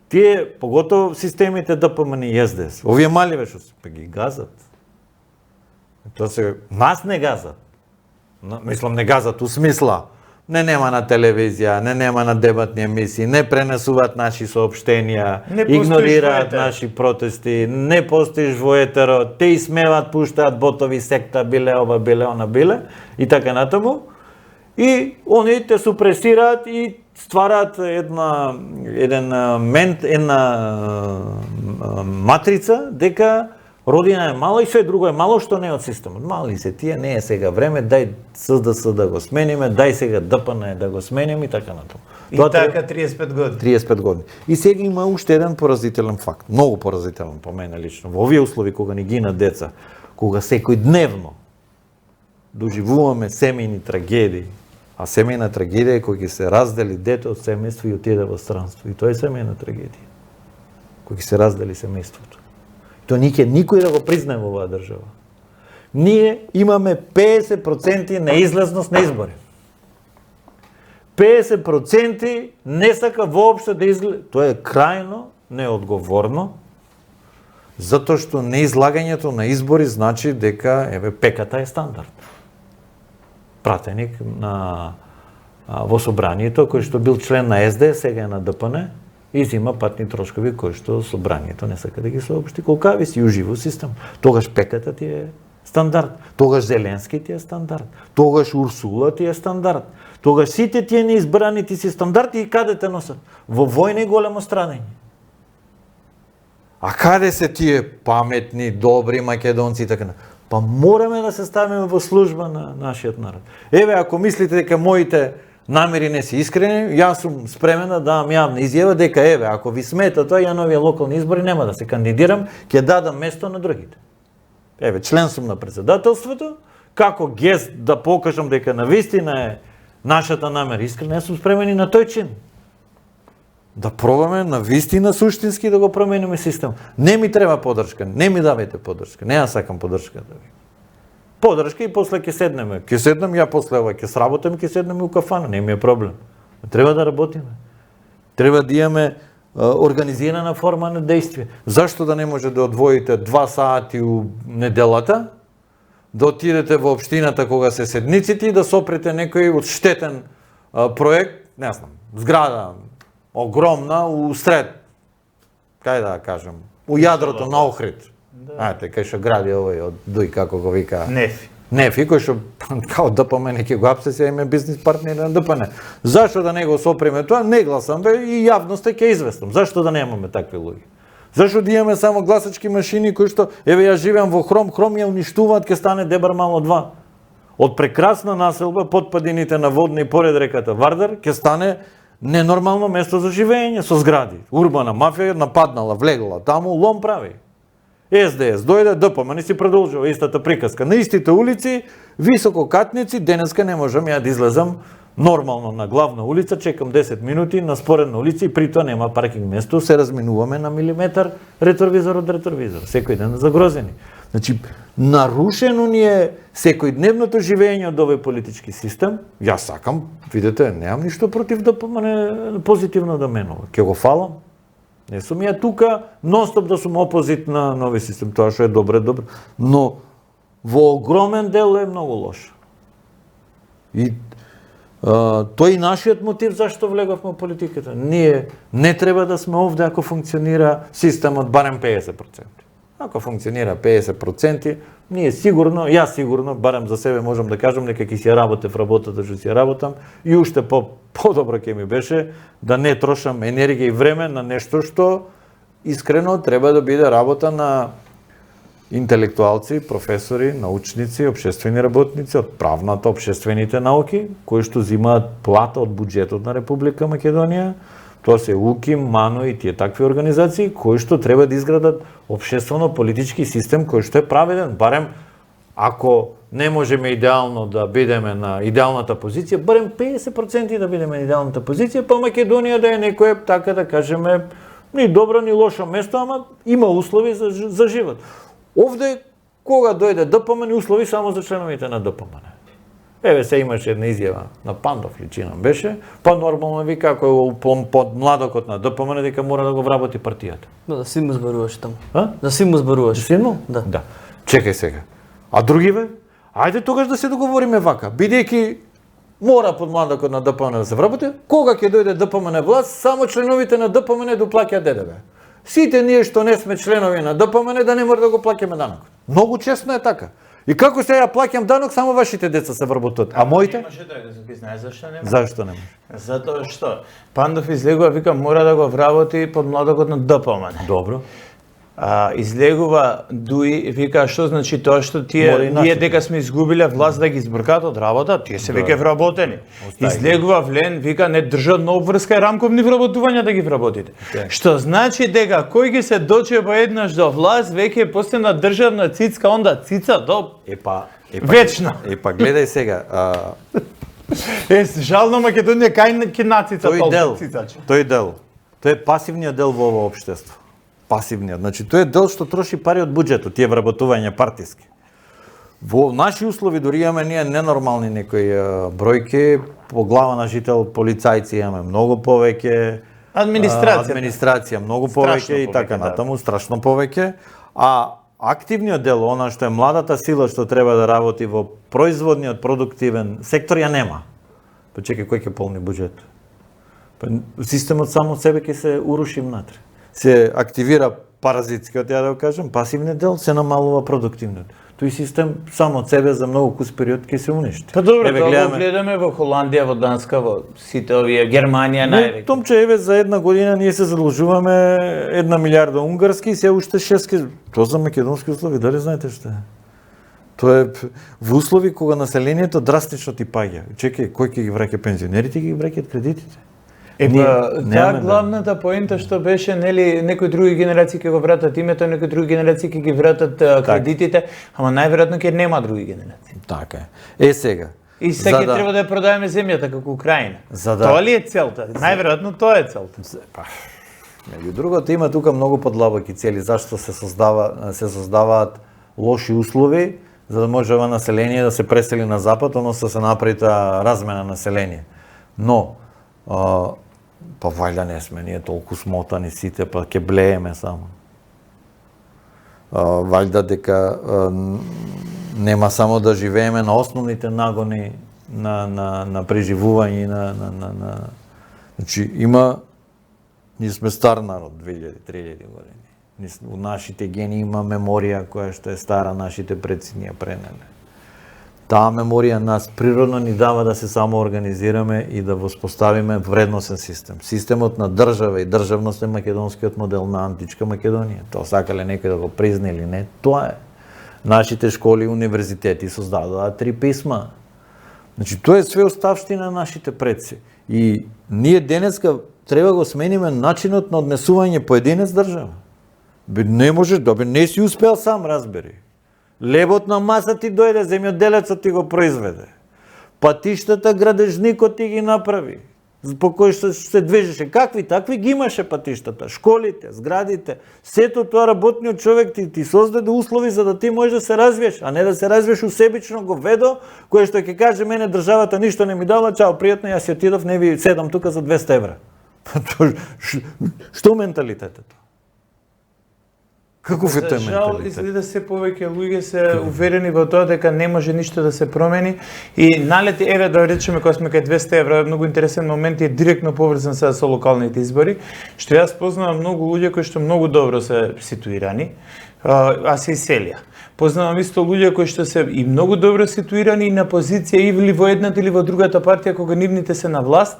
Тие, поготово системите ДПМН и СДС, овие мали вешо ги газат. Тоа се нас не газат. Мислам не газат у смисла не нема на телевизија, не нема на дебатни емисии, не пренесуваат наши соопштенија, игнорираат наши протести, не постоиш во етеро, те исмеваат, пуштаат ботови секта, биле ова, биле она, биле и така натаму. И они те супресираат и ствараат една матрица дека родина е мала и све друго е мало што не е од системот. Мали се тие, не е сега време, дај СДС да го смениме, дај сега ДПН да го смениме и така натаму. И така 35 години. 35 години. И сега има уште еден поразителен факт, многу поразителен по мене лично. Во овие услови кога ни гинат деца, кога секојдневно доживуваме семејни трагедии, а семејна трагедија е кога ќе се раздели дете од семејство и отиде во странство. И тоа е семејна трагедија. Кога ќе се раздели семејството. То никој да го признае во оваа држава. Ние имаме 50% неизлазност на избори. 50% не сака воопшто да излезе. Тоа е крајно неодговорно, затоа што неизлагањето на избори значи дека пеката е стандард. Пратеник во собранието кој што бил член на СДС, сега е на ДПН, и зима патни трошкови кои што собранието не сака да ги соопшти колкави си уживо систем. Тогаш пеката ти е стандард, тогаш Зеленски ти е стандард, тогаш Урсула ти е стандард, тогаш сите тие неизбрани ти си стандард и каде те носат? Во војна и големо страдање. А каде се тие паметни, добри македонци и така? Па мораме да се ставиме во служба на нашиот народ. Еве, ако мислите дека моите намери не се искрени, јас сум спремен да дам јавна изјава дека еве, ако ви смета тоа, ја на овие локални избори нема да се кандидирам, ќе дадам место на другите. Еве, член сум на председателството, како гест да покажам дека навистина е нашата намера искрена, јас сум спремен и на тој чин. Да пробаме навистина суштински да го промениме систем. Не ми треба поддршка, не ми давајте поддршка, не ја сакам поддршка да ви. Поддршка и после ќе седнеме. Ќе седнем, ја после ова ќе сработам, ќе седнеме у кафана, не ми е проблем. Треба да работиме. Треба да имаме организирана форма на действие. Зашто да не може да одвоите 2 сати у неделата, да отидете во општината кога се седниците и да сопрете некој од штетен проект, не знам, зграда огромна у сред, кај да кажем, у јадрото на Охрид. Ајте, кај што гради овој од Дуј, како го вика? Нефи, кој што као ДПМН ќе го апсе, се име бизнис партнер на ДПМН. Зашто да не го соприме тоа? Не гласам бе и јавноста ќе известам. Зашто да немаме такви луѓе? Зашто да имаме само гласачки машини кои што, еве ја живеам во Хром, Хром ја уништуваат, ќе стане Дебар мало 2. Од прекрасна населба под падините на Водна и поред реката Вардар ќе стане ненормално место за живење со згради. Урбана мафија нападнала, влегла таму, лом прави. СДС дојде, ДПМН си продолжува истата приказка. На истите улици, висококатници, денеска не можам ја да излезам нормално на главна улица, чекам 10 минути на споредна улица и при тоа нема паркинг место, се разминуваме на милиметар ретровизор од ретровизор. Секој ден загрозени. Значи, нарушено ни е секојдневното живење од овој политички систем. Јас сакам, видите, немам ништо против ДПМН позитивно да менува. Ќе го фалам. Не сум ја тука нонстоп да сум опозит на нови систем, тоа што е добро, но во огромен дел е многу лошо. И тој и нашиот мотив зашто влеговме во политиката. Ние не треба да сме овде ако функционира системот барем 50%. Ако функционира 50%, ние сигурно, јас сигурно, барем за себе можам да кажам дека ќе си ја работев работата што си ја работам и уште подобро ќе ми беше да не трошам енергија и време на нешто што искрено треба да биде работа на интелектуалци, професори, научници, општествени работници од правната, општествените науки, кои што земаат плата од буџетот на Република Македонија. Тоа се УКИМ, МАНО и тие такви организации кои што треба да изградат општествено-политички систем кој што е праведен. Барем, ако не можеме идеално да бидеме на идеалната позиција, барем 50% да бидеме на идеалната позиција, па Македонија да е некое, така да кажеме, ни добро, ни лошо место, ама има услови за живот. Овде, кога дојде ДПМН, услови само за членовите на ДПМН. Еве се имаше една изјава на Пандов, личинам беше, па нормално вика, ако е под младокот на ДПМН, дека мора да го вработи партијата. Да си му зборуваш таму. А? Да си му зборуваш. Да си му? Да. Да. Чекај сега. А другиве? Ајде тогаш да се договориме вака. Бидејќи мора под младокот на ДПМН да се вработи, кога ќе дојде ДПМН власт, само членовите на ДПМН да плаќаат ДДВ. Сите ние што не сме членови на ДПМН да не мора да го плаќаме данокот. Многу честно е така. И како се ја плаќам данок, само вашите деца се вработуваат. А моите? Не може да го запише, знаеш зашто не може? Зашто не може? Затоа што Пандов излегува, вика мора да го вработи под младокот на ДПМН. Добро. Излегува Дуи, вика што значи тоа што ние дека сме изгубиле власт да ги избркаат од работа, тие се веќе вработени. Излегува Влен, вика не држат на обврска и рамковни вработувања да ги вработите. Што значи дека кој ги се дочепа еднаш до власт, веќе постана државна цицка, онда цица до вечно. Епа гледај сега, жално Македонија кај ќе нацица тој дел. Тој е пасивниот дел во ова општество. Пасивниот. Значи, тој е дел што троши пари од буџетот, тие вработувања партиски. Во наши услови дури имаме ние ненормални некои бројки, по глава на жител полицајци имаме многу повеќе, администрација многу повеќе и така натаму, страшно повеќе, а активниот дел, она што е младата сила што треба да работи во производниот продуктивен сектор ја нема. Па чекај, кој ќе полни буџет? Па системот само од себе ќе се уруши внатре. Се активира паразитскиот, ја да го кажам, пасивниот дел, се намалува продуктивниот. Тој систем само од себе за многу кус период ќе се уништи. Па добро, тоа го гледаме во Холандија, во Данска, во сите овие, Германија највеќе. Томче, еве за една година ние се задлужуваме 1 милиарда унгарски и се уште 6. Тоа за македонски услови, дали знаете што е? Тоа е во услови кога населението драстично ти паѓа. Чекај, кој ќе ги враќа пензионерите, ги враќаат кредитите. Таа главната поента што беше, нели, некои други генерации ќе го вратат името, некои други генерации ќе ги вратат кредитите, ама најверојатно ќе нема други генерации. Така е. Сега. И сега ќе треба да ја продаваме земјата како Украина. Тоа ли е целта? Најверојатно тоа е целта. Меѓу другото има тука многу подлабоки цели зашто се создаваат лоши услови за да може ова население да се пресели на запад, односно се направи таа размена население. Но па вајда не сме ние толку смотани сите, па ќе блееме само. Вајда дека нема само да живееме на основните нагони на преживување значи ние сме стар народ, 2000-3000 години. У нашите гени има меморија која што е стара, нашите предци ни ја пренеле. Таа меморија нас природно ни дава да се самоорганизираме и да воспоставиме вредносен систем. Системот на држава и државност е македонскиот модел на античка Македонија. Тоа сакале некој да го призна или не, тоа е. Нашите школи и универзитети создадоа 3 писма. Значи, тоа е све оставштина на нашите предци. И ние денеска треба го смениме начинот на однесување поединец држава. Не можеш не си успел сам, разбери. Лебот на маса ти дојде, земјоделецот ти го произведе. Патиштата градежникот ти ги направи, по кој што се движеше. Какви такви ги имаше патиштата, школите, зградите, сето тоа работниот човек ти создаде услови за да ти можеш да се развиеш, а не да се развиеш усебично говедо, кое што ќе каже мене државата ништо не ми дала, чао, пријатно, јас си отидов, не ви седам тука за 200 евра. Што менталитетот? Каков е тој менталитет? Жал, изгледа се повеќе луѓе се уверени во тоа дека не може ништо да се промени и налети, еве да речеме кога сме кај 200 евра, е многу интересен момент и е директно поврзан со локалните избори, што јас познавам многу луѓе кои што многу добро се ситуирани, а се иселија. Познавам исто луѓе кои што се и многу добро ситуирани и на позиција или во едната или во другата партија кога нивните се на власт,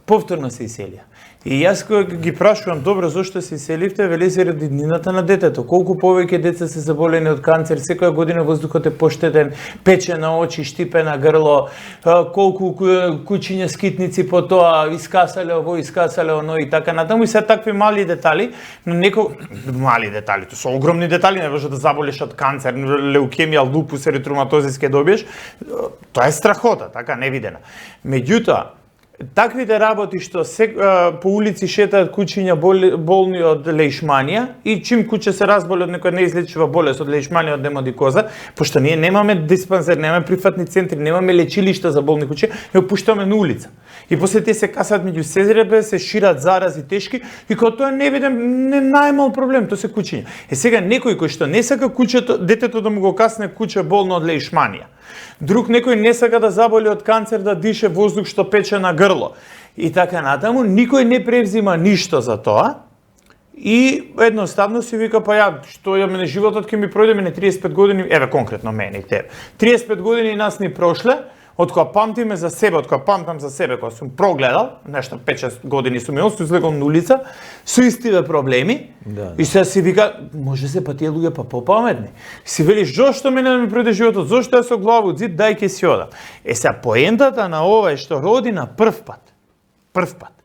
повторно се иселија. И јас кога ги прашувам, добро, зошто се иселивте, вели заради днината на детето. Колку повеќе деца се заболени од канцер, секоја година воздухот е поштеден, пече на очи, штипе на грло, колку кучиња скитници по тоа, искасале ово, искасале оно и така натаму. И се такви мали детали, но мали детали, тоа се огромни детали, не може да заболеш од канцер, леукемија, лупус, еритруматозис ке добиеш. Тоа е страхота, така невидена. Меѓутоа, таквите работи што по улици шетаат кучиња болни од леишманија и чим куче се разболи од некоја неизлечива болест од леишманија, од демодикоза, пошто ние немаме диспансер, немаме прифатни центри, немаме лечилишта за болни кучиња, ја пуштаме на улица. И после тие се касаат меѓу сезребе, се шират зарази тешки и кога тоа не видам не најмал проблем, тоа се кучиња. Сега некој кој што не сака детето да му го касне куче болно од леишманија. Друг некој не сака да заболи од канцер, да дише воздух што пече на грло. И така натаму, никој не превзима ништо за тоа. И едноставно си вика, па ја, што ја мене животот ќе ми пројде, мене 35 години, еве конкретно мене и тебе. 35 години нас ни прошле, од кога памтиме за себе, од кога памтам за себе, кога сум прогледал, нешто 5-6 години сум имал, сум излегол на улица, со истиве проблеми, и сега си вика, може се па тие луѓе па попаметни. Си велиш, зошто мене да ми пројде животот, зошто ја со глава од зид, дај ке си одам. Сега поентата на ова е што роди на прв пат,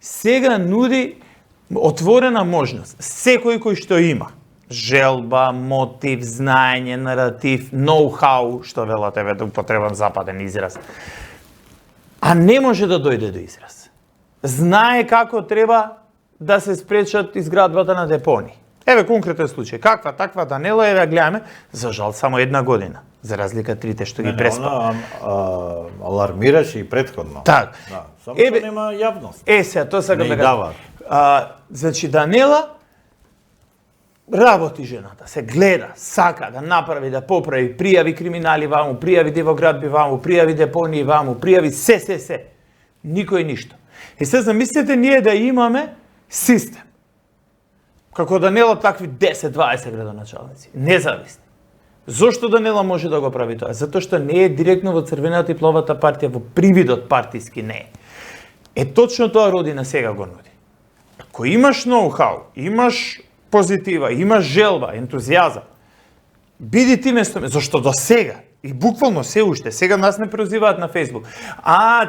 сега нуди отворена можност, секој кој што има желба, мотив, знаење, наратив, ноу-хау, што велат, еве да употребам западен израз, а не може да дојде до израз. Знае како треба да се спречат изградбата на депони. Еве конкретен случај, каква таква Данела, еве гледаме, за жал само 1 година, за разлика трите што ги преспа. Она алармираше и претходно. Так. Да, само што нема јавност. Сега тоа сакам да кажам. Значи Данела работи жената, се гледа, сака да направи, да поправи, пријави криминали ваму, пријави девоградби ваму, пријави депонии ваму, пријави се. Никој ништо. И се замислете ние да имаме систем. Како Данела такви 10-20 градоначалници, независни. Зошто Данела може да го прави тоа? Затоа што не е директно во црвената и пловата партија, во привидот партиски не е. Точно тоа Родина сега го нуди. Ако имаш ноу-хау, имаш позитива, имаш желба, ентузијазам, Биди ти место ме, зашто до сега, и буквално се уште, сега нас не прозиваат на Facebook.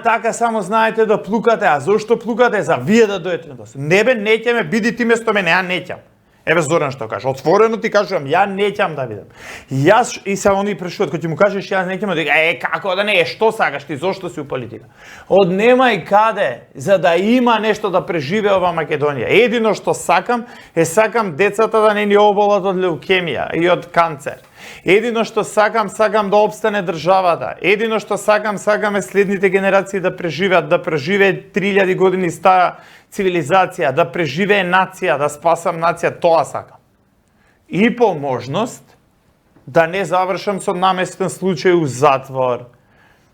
Така само знаете да плукате, а зошто плукате? За вие да дојдете на нас. Не бе, неќаме, биди ти место мене, ја неќам. Еве Зоран што каже, отворено ти кажувам, ја неќам да видам. Јас и се они прашуваат, кога ти му кажеш ја неќам, како да не, што сакаш ти, зошто си у политика? Однемај каде, за да има нешто да преживее ова Македонија. Едино што сакам децата да не ни оболат од леукемија и од канцер. Едино што сакам да опстане државата. Едино што сакам е следните генерации да преживеат 3000 години стара цивилизација, да преживее нација, да спасам нација, тоа сакам. И по можност да не завршам со наместен случај у затвор.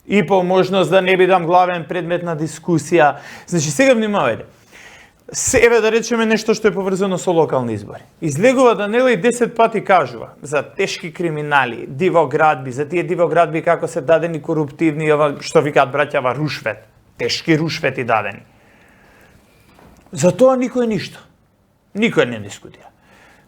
И по можност да не бидам главен предмет на дискусија. Значи сега внимавајте. Еве да речеме нешто што е поврзано со локални избори. Излегува Данела и 10 пати кажува за тешки криминали, дивоградби, за тие дивоградби како се дадени коруптивни, ова што викаат браќава рушвет, тешки рушвети дадени. За тоа никој ништо. Никој не дискутира.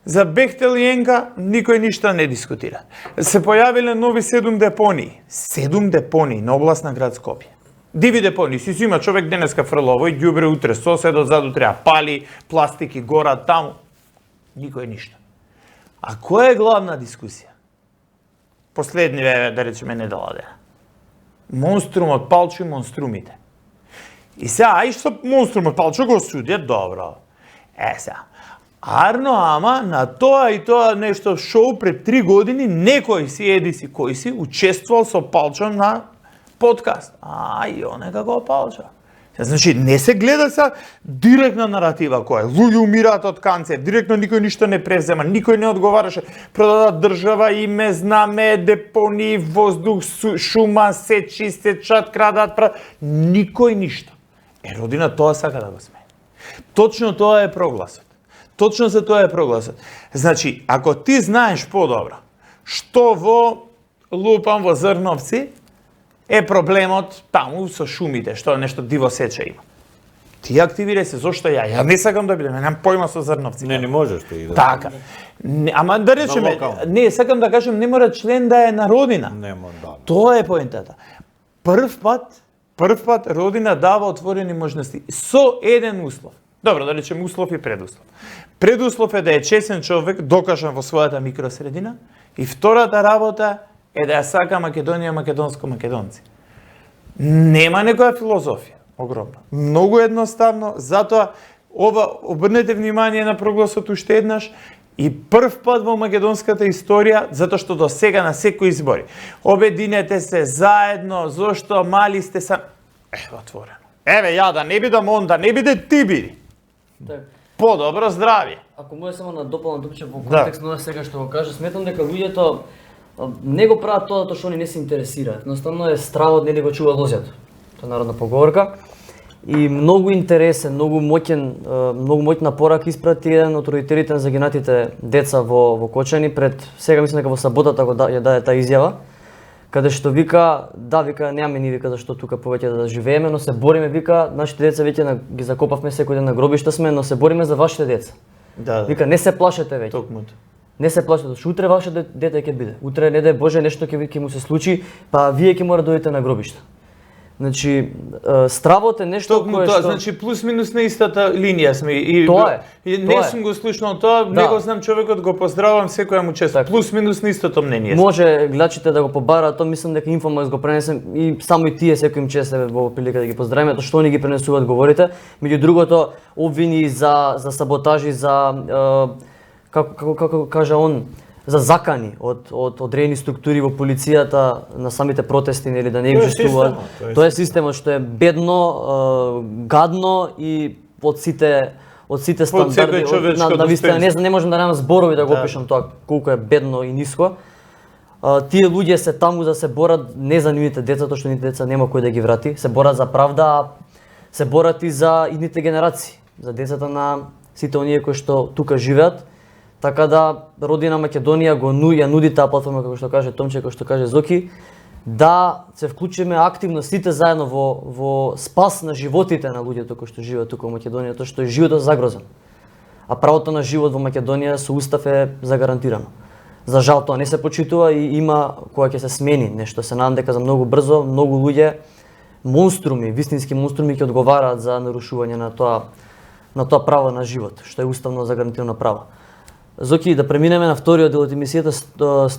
За Бехтел и Енка никој ништо не дискутира. Се појавиле нови 7 депонии. 7 депонии на областна град Скопје. Диви депонии, си има човек денеска фрлово и ѓубре, утре соседот, заду треба пали, пластики гора таму. Никој ништо. А која е главна дискусија? Последниве, да речеме, недела дена. Монструмот Палчо и монструмите. И сега, ај што монструмот Палчо го судија, добро. Сега, Арно, ама на тоа и тоа нешто шоу пред 3 години, некој си, кој си, учествувал со Палчо на подкаст. Оне како Палчо. Значи, не се гледа са директна наратива која. Луѓе умираат од канцер, директно никој ништо не превзема, никој не одговараше. Продадат држава, име, знаме, депонии, воздух, шума, се чистечат, крадат, никој ништо. Родина тоа сака да го смени. Точно тоа е прогласот. Точно за тоа е прогласот. Значи, ако ти знаеш подобро што во лупам во Зрновци е проблемот таму со шумите, што нешто диво сеча има. Ти активирај се, зошто ја? Ја не сакам да бидам, немам појма со Зрновци. Не можеш ти да. Така. Ама да речеме, не, сакам да кажем, не мора член да е на Родина. Не мора, да. Тоа е поентата. Прв пат Родина дава отворени можности со еден услов. Добро, да речем услов и предуслов. Предуслов е да е честен човек, докажан во својата микросредина, и втората работа е да ја сака Македонија македонци. Нема некоја филозофија, огромна. Многу едноставно, затоа обрнете внимание на прогласот уште еднаш, и прв пат во македонската историја, затоа што до сега на секој избори. Обединете се заедно, зошто мали сте са... отворено. Еве, ја да не бидам он, да не биде ти биди. Подобро здравје. Ако може само на допълнам топче во контекст на сега што го кажа, сметам дека луѓето не го прават тоа што они не се интересираат. Едноставно е стравот нели го чува лозјето. Тоа е народна поговорка. И многу интересен, многу моќна порака испрати еден од родителите на загинатите деца во Кочани пред сега мислам дека во саботата ја даде таа изјава, каде што вика, немаме ни вика зашто тука повеќе да живееме, но се бориме, вика, нашите деца веќе ги закопавме секој ден на гробишта сме, но се бориме за вашите деца. Да. Вика, не се плашете веќе. Токмуто. Не се плашете, зашто утре ваше дете ќе биде. Утре не дај Боже нешто ќе му се случи, па вие ќе мора да дојдете на гробишта. Значи, стравот е нешто кое што... Значи, плюс-минус на истата линија сме. И тоа е. Не сум го слушнал тоа, не го знам човекот, го поздравувам, секоја му чест. Плюс-минус на истото мнение. Може гледачите да го побараат, тоа мислам дека Инфомакс го пренесем и само и тие секој им чест во прилика да ги поздравиме, тоа што они ги пренесуваат говорите. Меѓу другото, обвини за саботажи, за како кажа он, за закани од одредени структури во полицијата на самите протести нели да не учествуваат. Тоа е системот што е бедно, гадно и од сите стандарди на вистина не можам да немам зборови да го опишам тоа колку е бедно и ниско. Тие луѓе се таму да се борат не за нивните деца, тоа што нивните деца нема кој да ги врати, се борат за правда, се борат и за идните генерации, за децата на сите оние кои што тука живеат. Така да Родина Македонија ја нуди таа платформа, како што каже Томче, како што каже Зоки, да се вклучиме активно сите заедно во спас на животите на луѓето кои што живеат тука во Македонија, тоа што животот е загрозен. А правото на живот во Македонија со устав е загарантирано. За жал тоа не се почитува и има кога ќе се смени нешто. Се надам дека за многу брзо, многу луѓе, монструми, вистински монструми ќе одговараат за нарушување на тоа право на живот, што е уставно загарантирано право. Зоки, да преминеме на вториот дел од емисијата,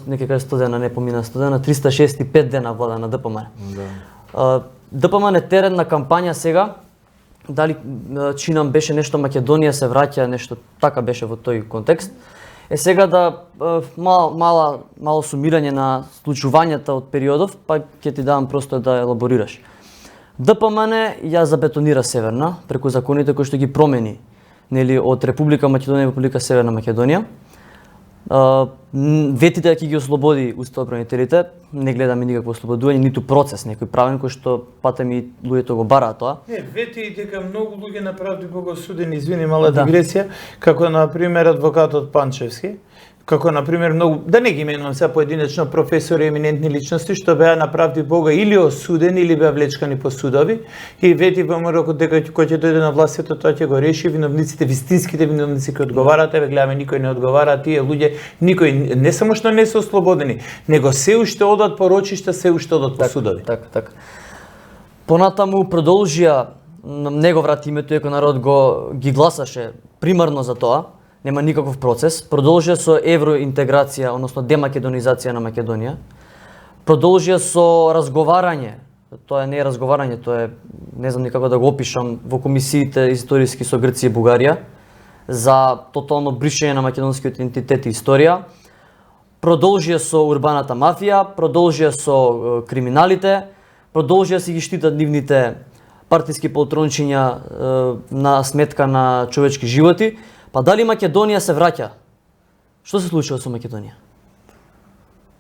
нека кажа 100 дена, не помина 100 дена, 365 дена влада на ДПМН. Да. ДПМН е терен на кампања сега. Дали чинам беше нешто Македонија се враќа, нешто така беше во тој контекст. Сега да мало сумирање на случувањата од периодов, па ќе ти давам просто да елаборираш. ДПМН ја забетонира Северна преку законите кои што ги промени, нели, од Република Македонија и Република Северна Македонија. Ветите ќе ги ослободи уставобранителите, не гледаме никакво ослободување, ниту процес некој правен кој што патеми луѓето го бараат тоа. Не, вети дека многу луѓе на правди бога осудени, извини мала дигресија, како на пример адвокатот Панчевски, како на пример многу, да не ги именувам сега поединечно, професори, еминентни личности што беа на правди бога или осудени или беа влечкани по судови и вети ВМРО дека кој ќе дојде на властта тоа ќе го реши, виновниците, вистинските виновници ќе одговараат, еве гледаме никој не одговара, тие луѓе никој не само што не се ослободени, него се уште одат по рочишта, се уште одат по судови. Така. Понатаму продолжија, не го врати името, иако народ ги гласаше примарно за тоа. Нема никаков процес. Продолжија со евроинтеграција, односно демакедонизација на Македонија. Продолжија со разговарање. Тоа не е разговарање, тоа е, не знам никако да го опишам, во комисиите историски со Грција и Бугарија за тотално бришење на македонскиот идентитет и историја. Продолжија со урбаната мафија, продолжија со криминалите, продолжија си ги штитат нивните партиски полтрончиња на сметка на човечки животи. Па дали Македонија се враќа? Што се случува со Македонија?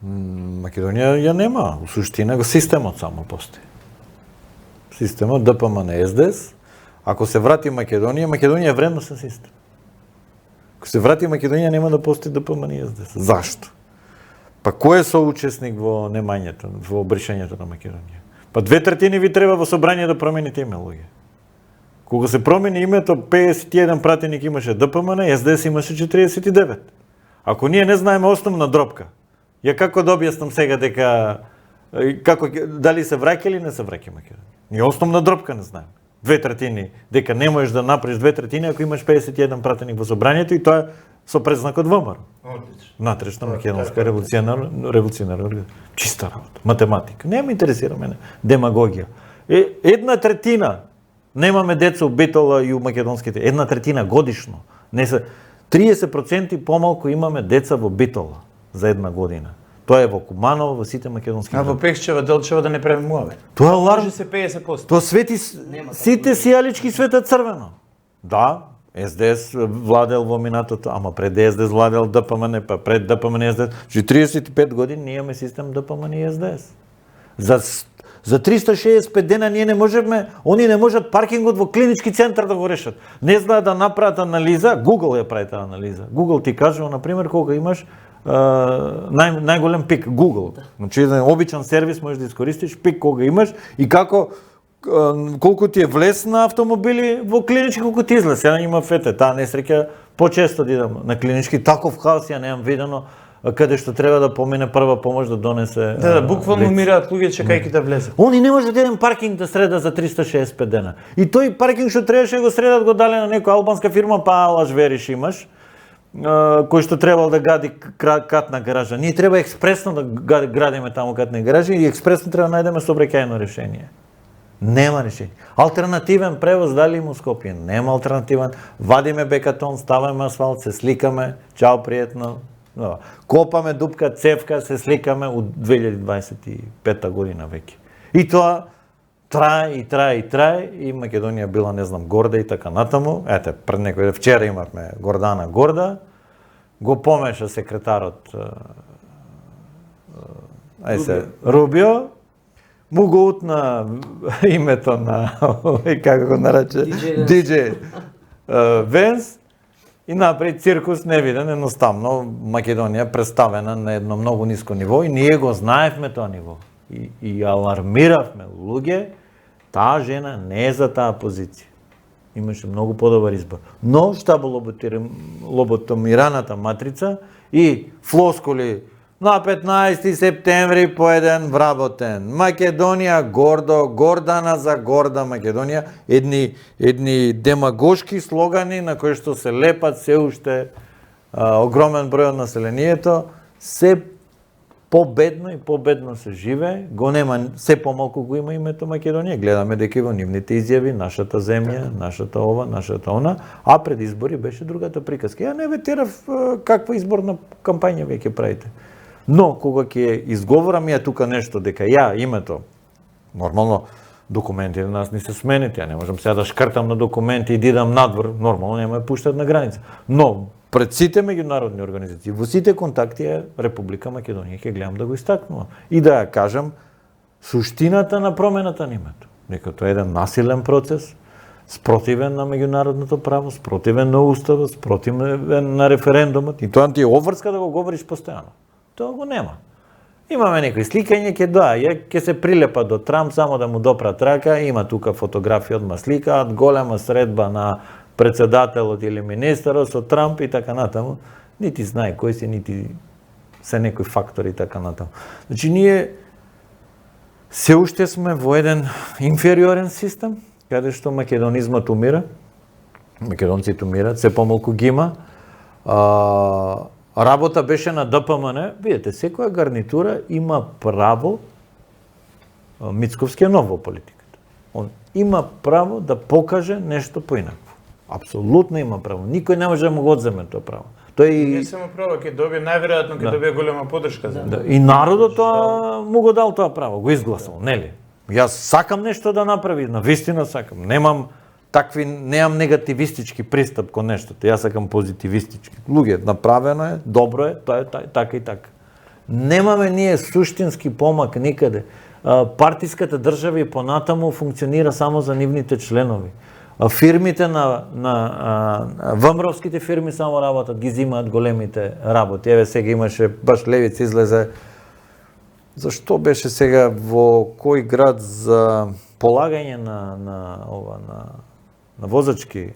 Македонија ја нема, у суштина системот само постои. Системот ДПМН СДС, ако се врати Македонија, Македонија е вредностен систем. Ако се врати Македонија нема да постои ДПМН СДС. Зашто? Па кој е соучесник во немањето, во бришањето на Македонија? Па 2/3 ви треба во собрание да промените име, луѓе. Кога се промени името, 51 пратеник имаше ДПМН, СДС имаше 49. Ако ние не знаеме основна дропка, ја како да објаснам сега дека дали се враќа или не се враќа Македонија? Ние основна дропка не знаеме. 2/3 дека не можеш да направиш 2/3 ако имаш 51 пратеник во собранието и тоа со предзнакот ВМРО. Натрешна македонска револуционарна чиста работа, математика. Не ме интересира мене демагогија. 1/3 немаме деца у Битола и у македонските. 1/3 годишно. Не се 30% помалку имаме деца во Битола за една година. Тоа е во Куманово, во сите македонски. А во Пехчева, Делчева да не правим муавет. Тоа е аларм. Може се 50%. Тоа свети сите сијалички светат црвено. Да, СДС владел во минатото, ама пред СДС владел ДПМН, па пред ДПМН СДС. 35 години ние имаме систем ДПМН и СДС. За 365 дена ние не можеме, они не можат паркингот во клинички центар да го решат. Не знаат да направат анализа, Google ја прави таа анализа. Google ти кажува, например, кога имаш најголем пик, Google. Значи, еден обичен сервис можеш да искористиш пик кога имаш и колку ти е влез на автомобили во клинички, колку ти излез. Сега има таа несреќа, почесто да идам на клинички, таков хаос ја немам видено, каде што треба да помине прва помош да донесе. Да, буквално умираат луѓе чекајќи да влезат. Они не може да еден паркинг да среда за 365 дена. И тој паркинг што требаше го средат го дале на некоја албанска фирма, па лаж вериш имаш, кој што требал да гради катна гаража. Ние треба експресно да градиме таму катни гаражи и експресно треба да најдеме сообраќајно решение. Нема решение. Алтернативен превоз дали има Скопје? Нема алтернативен. Вадиме бекатон, ставаме асфалт, се сликаме, чао пријатно. Копаме дупка, цевка, се сликаме у 2025 година веќе. И тоа трае и Македонија била, не знам, горда и така натаму. Ете, пред некој вчера имавме Гордана горда, го помеша секретарот Рубио, му го утна името на како го нарече DJ Венс и направи циркус невиден, едноставно Македонија представена на едно многу ниско ниво и ние го знаевме тоа ниво и алармиравме луѓе, таа жена не е за таа позиција. Имаше многу подобар избор. Но штабо лоботомираната матрица И флоскули. На 15 септември поеден вработен. Македонија гордо, гордана за горда Македонија. Едни демагошки слогани на кои што се лепат се уште огромен број од населението, се победно и победно се живе, го нема, се помалку го има името Македонија. Гледаме дека и во нивните изјави, нашата земја, нашата ова, нашата она, а пред избори беше другата приказка. Ја не ветерав каква изборна кампања веќе правите. Но, кога ќе изговорам ја тука нешто, дека ја името, нормално, документите нас не се смените, ја не можам сега да шкртам на документи и да идам надвор, нормално нема ја пуштат на граница. Но, пред сите меѓународни организации, во сите контакти е Република Македонија, ќе гледам да го истакнувам. И да ја кажам суштината на промената на името. Дека тоа е еден насилен процес, спротивен на меѓународното право, спротивен на уставот, спротивен на референдумот, и тоа ти е обврска да го говориш постојано. Тоа го нема. Имаме некои сликање, ќе се прилепа до Трамп, само да му допрат рака, има тука фотографија од масликаат, голема средба на председателот или министерот со Трамп и така натаму. Нити знае кој си, нити се некои фактори и така натаму. Значи, ние се уште сме во еден инфериорен систем, каде што македонизмот умира, македонците умират, се помалку ги има. Работа беше на ДПМН, видите, секоја гарнитура има право, Мицковски е нов во политиката, он има право да покаже нешто поинакво. Апсолутно има право. Никој не може да му го одземе тоа право. Тој Не само право, ќе добие, најверојатно ќе добие голема поддршка за да. И народот му го дал тоа право, го изгласал, нели? Јас сакам нешто да направи, навистина сакам. Немам негативистички пристап кон нештото. Јас сакам позитивистички. Луѓе, направено е, добро е, тоа е така и така. Немаме ние суштински помак никаде. Партиската држава и понатаму функционира само за нивните членови. Фирмите ВМРО-ските фирми само работат, ги зимаат големите работи. Еве сега имаше, баш Левица излезе, зашто беше сега во кој град за полагање на возачки,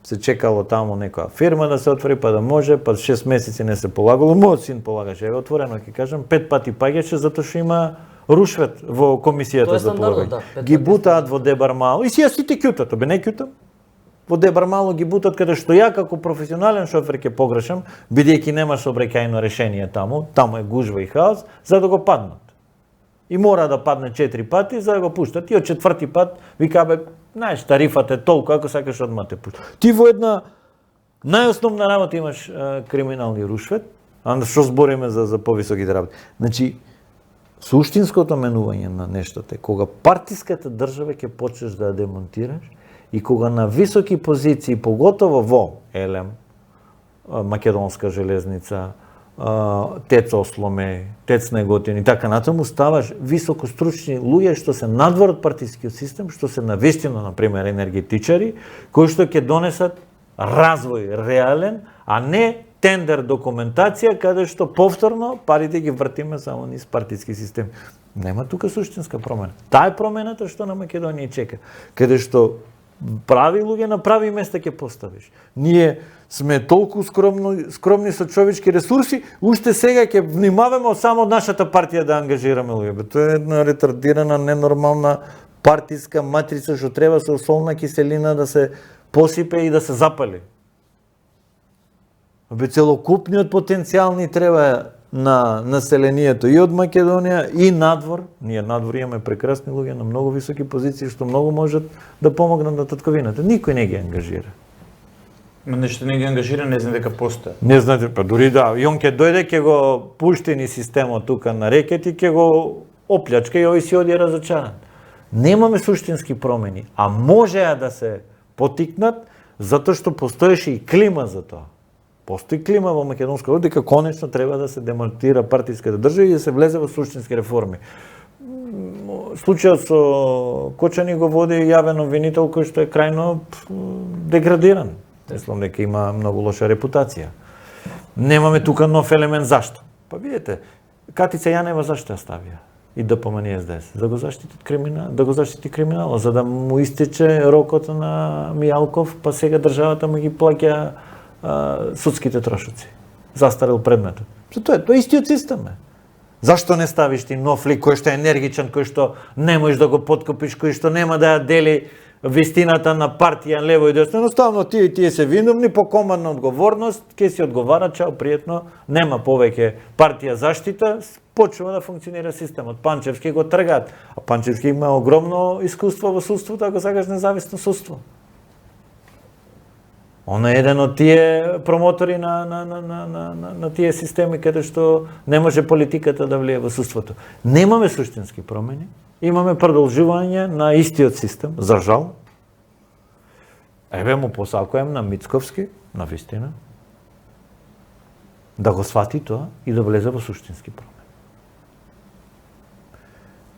се чекало таму некоја фирма да се отвори, па да може, па 6 месеци не се полагало. Мојот син полагаше, еве отворено ќе кажам, 5 пати паѓаше затоа што има рушвет во комисијата за полагање. Ги бутаат во Дебар Мало и сите кјутат, не кјутам. Во Дебар Мало ги бутат каде што ја како професионален шофер ќе погрешам, бидејќи нема сообраќајно решение таму е гужва и хаос, за да го паднат. И мора да падне 4 пати за да го пуштат. И од 4-ти пат вика, бе, знаеш, тарифата е толку, ако сакаш одма те пуштат. Ти во една најосновна работа имаш криминални рушвет, а што збориме за повисоките работи. Значи, суштинското менување на нештото е кога партиската држава ќе почнеш да ја демонтираш и кога на високи позиции, поготово во ЕЛЕМ, Македонска железница, ТЕЦ Осломе, ТЕЦ Неготин и така натаму, ставаш високостручни луѓе што се надвор од партискиот систем, што се навистина, например, енергетичари, кои што ќе донесат развој реален, а не тендер документација, каде што повторно парите ги вртиме само низ партиски систем. Нема тука суштинска промена. Таа е промената што на Македонија чека, каде што прави луѓе на прави места ќе поставиш. Ние сме толку скромни со човечки ресурси, уште сега ќе внимаваме само од нашата партија да ангажираме луѓе. Тоа е една ретардирана, ненормална партиска матрица што треба со солна киселина да се посипе и да се запали. Целокупниот потенцијал ни треба на населението и од Македонија и надвор. Ние надвор имаме прекрасни луѓе на многу високи позиции што многу можат да помогнат на татковината. Никој не ги ангажира. Ма нешто не ги ангажира, не знам дека постои. Не знаете, па дури да, и он ќе дојде, ќе го пушти ни системот тука на рекет и ќе го оплячка и овој си оди разочаран. Немаме суштински промени, а можеа да се потикнат затоа што постоеше и клима за тоа. Постои клима во македонска дека конечно треба да се демонтира партиската држава и да се влезе во суштински реформи. Случајот со Кочани го води јавен обвинител кој што е крајно деградиран. Мислам дека има многу лоша репутација. Немаме тука нов елемент зашто. Па видите, Катица Јанева зашто ја ставија? И ДПМН и СДС. Да го заштити криминал, за да му истече рокот на Мијалков, па сега државата му ги плаќа судските трошоци. застарел предметот. Тоа е истиот систем. Зашто не ставиш ти нов лик кој што е енергичен, кој што не можеш да го подкупиш, кој што нема да ја дели вистината на партија лево и десно? Едноставно тие се виновни по командна одговорност, ќе си одговара, чао, пријатно, нема повеќе партија заштита, почнува да функционира системот. Панчевски го тргаат, а Панчевски има огромно искуство во судството, ако сакаш независно судство. Он е еден од тие промотори на тие системи каде што не може политиката да влие во судството. Немаме суштински промени, имаме продолжување на истиот систем, за жал. Еве му посакувам на Мицковски, на вистина, да го свати тоа и да влезе во суштински промени.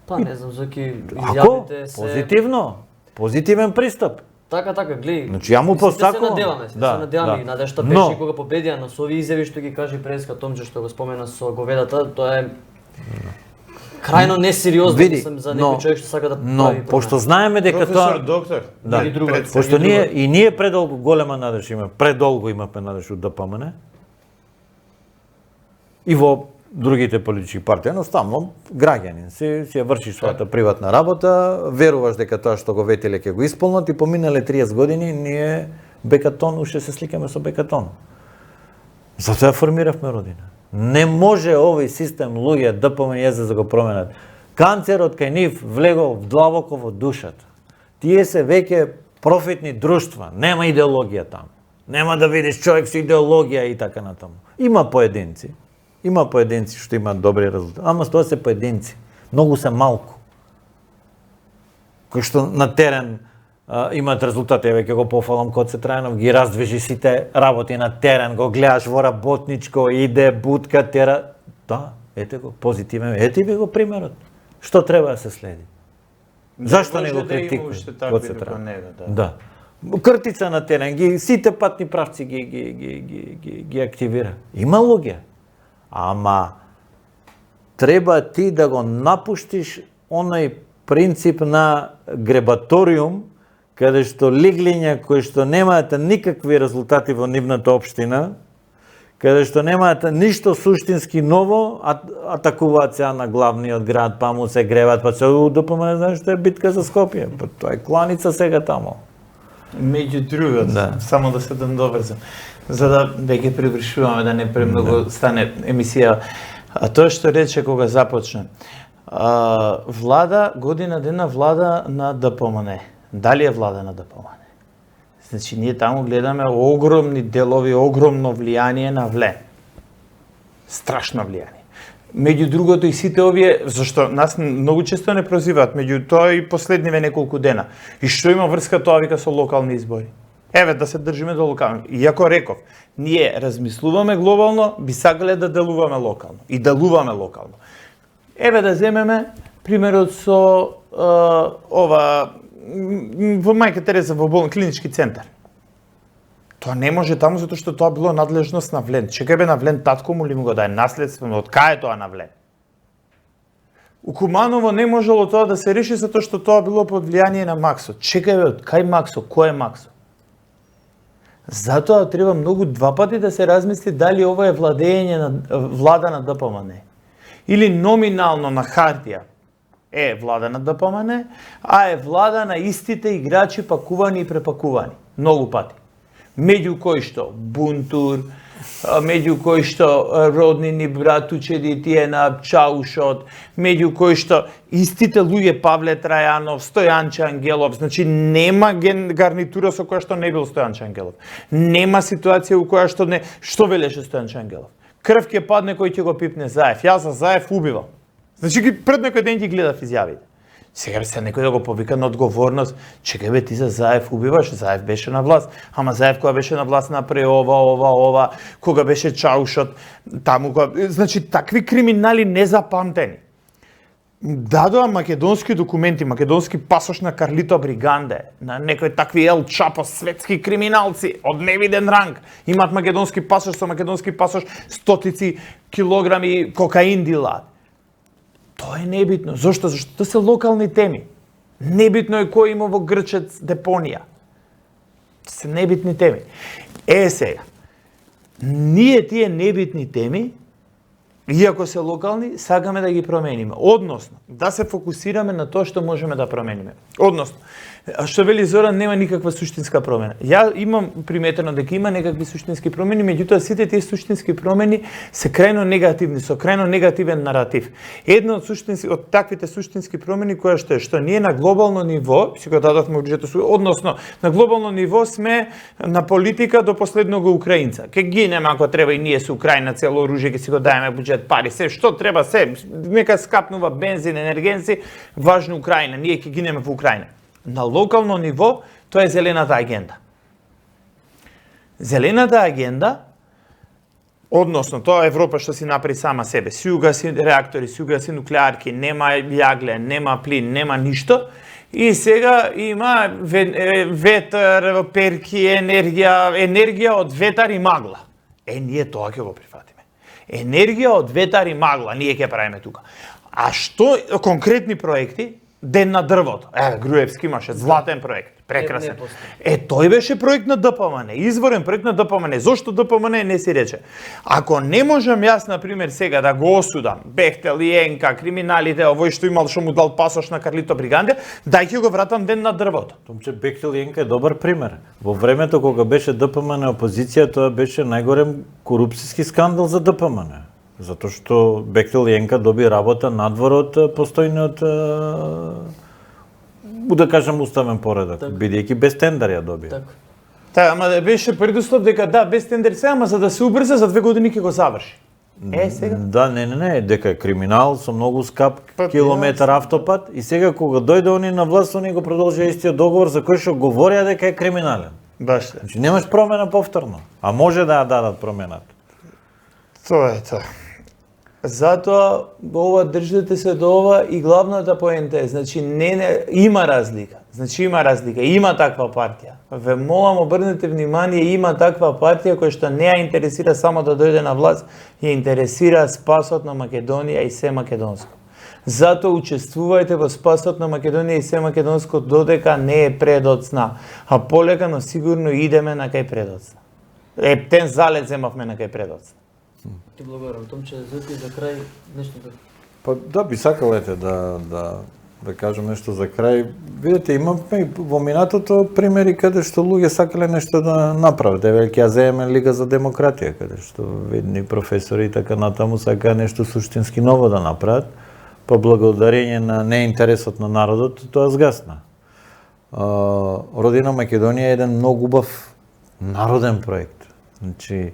Па не знам, Зоки, Ако изјавите се... позитивен пристап. Така, гледај. Значи, ја му посакувам. Се надеваме, се надеваме и Надежда Пеши кога победија на со овие изјави што ги кажи Преска Томче што го спомена со говедата, тоа е крајно несериозно за некој човек што сака да прави. Но пошто знаеме дека тоа доктор, пошто ние предолго голема надеж имаме, предолго имавме надеж од ДПМН. И во другите политички партии, едноставно граѓанин си ја врши својата приватна работа, веруваш дека тоа што го ветеле ќе го исполнат и поминале 30 години ние Бекатон уште се сликаме со Бекатон. Затоа формиравме Родина. Не може овој систем луѓе ДПМН да го променат. Канцерот кај нив влегол длабоко во душата. Тие се веќе профитни друштва, нема идеологија таму. Нема да видиш човек со идеологија и така натаму. Има поединци што имаат добри резултати, ама тоа се поединци. Многу се малку. Кои што на терен имаат резултати, еве ќе го пофалам Коце Трајанов, ги раздвижи сите работи на терен, го гледаш во работничко, иде, бутка, тера. Да, ете го, позитивен, ете ви го примерот. Што треба да се следи? Зашто не го критикува Коце Трајанов? Да. Кртица на терен, сите патни правци ги активира. Има луѓе. Ама треба ти да го напуштиш оној принцип на гребаториум, каде што лиглиња кои што немаат никакви резултати во нивната општина, каде што немаат ништо суштински ново, атакуваат се на главниот град, па му се греват, па се ДПМН, знаеш што е битка за Скопје, па тоа е кланица сега таму. Меѓу другото, само да се доврзам, за да веќе привршуваме, да не премногу стане емисија. А тоа што рече кога започна, влада, година дена влада на ДПМН. Дали е влада на ДПМН? Значи, ние таму гледаме огромни делови, огромно влијание на вле. Страшно влијание. Меѓу другото и сите овие, зашто нас многу често не прозиваат, меѓу тоа и последниве неколку дена. И што има врска тоа вика со локални избори? Еве да се држиме до локални. Иако реков, ние размислуваме глобално, би сакале да делуваме локално. И делуваме локално. Еве да земеме примерот со во Мајка Тереза во клинички центар. Тоа не може таму затоа што тоа било надлежност на Влен. Чека бе на Влен татко му ли му го даде наследствено, од кај е тоа на Влен? У Куманово не можело тоа да се реши затоа што тоа било под влијание на Максо. Чекај бе, од кај Максо, кој е Максо? Затоа треба многу два пати да се размисли дали ова е владење на влада на ДПМН. Или номинално на хартија е влада на ДПМН, а е влада на истите играчи пакувани и препакувани. Многу пати. Меѓу кои што Бунтур, меѓу кои што роднини братучеди тие на Чаушот, меѓу кои што истите луѓе Павле Трајанов, Стојанче Ангелов, значи нема гарнитура со која што не бил Стојанче Ангелов. Нема ситуација у која што не, што велеше Стојанче Ангелов. Крв ќе падне кој ќе го пипне Заев. Јас за Заев убивам. Значи пред некој ден ги гледав изјавите. Сега се некој да го повика на одговорност, чекај бе ти за Заев убиваш, Заев беше на власт, ама Заев кога беше на власт направи ова, кога беше Чаушот, таму кога... Значи, такви криминали незапамтени. Дадоа македонски документи, македонски пасош на Карлито Бриганде, на некои такви Ел Чапо, светски криминалци, од невиден ранг, имаат македонски пасош, со македонски пасош стотици килограми кокаин дилаат. Тоа е небитно. Зошто? Зашто тоа се локални теми. Небитно е кој има во Грчец депонија. Се небитни теми. Сега, ние тие небитни теми, иако се локални, сакаме да ги промениме. Односно, да се фокусираме на тоа што можеме да промениме. Односно, што вели Зоран, нема никаква суштинска промена. Ја имам приметено дека има некакви суштински промени, меѓутоа сите тие суштински промени се крајно негативни, со крајно негативен наратив. Една од таквите суштински промени која што е што ние на глобално ниво, си го дадовме буџетот, односно на глобално ниво сме на политика до последного украинца. Ке гинеме ако треба и ние со Украина, цело оружје ќе си го даеме буџет, пари, се што треба, се нека скапнува бензин, енергенци, важно Украина, ние ќе гинеме во Украина. На локално ниво, тоа е зелената агенда. Зелената агенда, односно, тоа Европа што си направи сама себе, си угаси реактори, си угаси нуклеарки, нема јагле, нема плин, нема ништо, и сега има ветар, перки, енергија од ветар и магла. Ние тоа ќе го прифатиме. Енергија од ветар и магла, ние ќе правиме тука. А што конкретни проекти? Ден на дрвото. Груевски имаше златен проект, прекрасен. Тој беше проект на ДПМН, изворен проект на ДПМН. Зошто ДПМН не си рече? Ако не можам јас, например, сега да го осудам Бехтел и Енка, криминалите, овој што имал, што му дал пасош на Карлито Бриганде, дај ќе го вратам Ден на дрвото. Томче, Бехтел и Енка е добар пример. Во времето кога беше ДПМН опозиција, тоа беше најголем корупцијски скандал за ДПМН. Затоа што Бехтел и Енка доби работа надвор од постојниот, да кажем, уставен поредок, бидејќи без тендер ја доби. Ама беше предуслов дека да, без тендер се, ама за да се убрза, за 2 години ќе го заврши. Сега? Да, не, дека е криминал со многу скап километар автопат и сега кога дојде они на власт, они го продолжија истиот договор за кој што говорија дека е криминален. Баш се. Значи немаш промена повторно, а може да ја дадат промената. Тоа е тоа. Затоа ова држите се до ова и главната поента е, значи има разлика. Значи има разлика, има таква партија. Ве молам, обрнете внимание, има таква партија која што не ја интересира само да дојде на власт, ја интересира спасот на Македонија и се македонско. Затоа учествувајте во спасот на Македонија и се македонско додека не е предоцна, а полека но сигурно идеме на кај предоцна. Ептен залет земавме на кај предоцна. Ти благодарам, Томче, за крај нешто да... Па да, би сакал да кажам нешто за крај. Видете, имаме и во минатото примери каде што луѓе сакале нешто да направат. Еве ќе ја земеме Лига за демократија, каде што видни професори и така натаму сакаа нешто суштински ново да направат, па благодарење на неинтересот на народот тоа згасна. Родина Македонија е еден многу убав народен проект. Значи,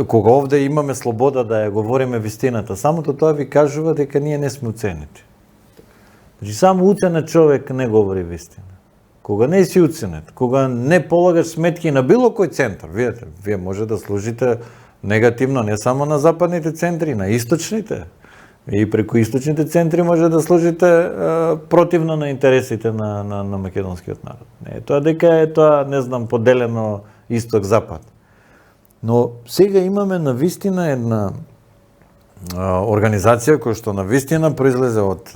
кога овде имаме слобода да ја говориме вистината, самото тоа ви кажува дека ние не сме уценети. Значи, само уценет човек не говори вистина. Кога не си уценет, кога не полагаш сметки на било кој центар, видите, вие може да служите негативно не само на западните центри, на источните. И преку источните центри може да служите противно на интересите на македонскиот народ. Не е тоа дека е тоа, не знам, поделено исток-запад. Но сега имаме навистина една организација која што навистина произлезе од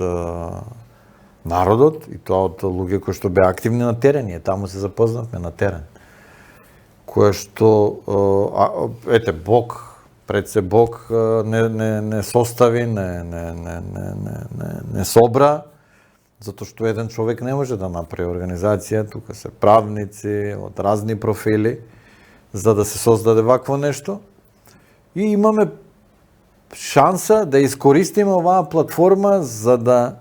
народот и тоа од луѓе кои што беа активни на терен, и таму се запознавме на терен. Која што ете Бог пред се Бог не состави, не собра, затоа што еден човек не може да направи организација, тука се правници од разни профили, за да се создаде вакво нешто. И имаме шанса да искористиме оваа платформа за да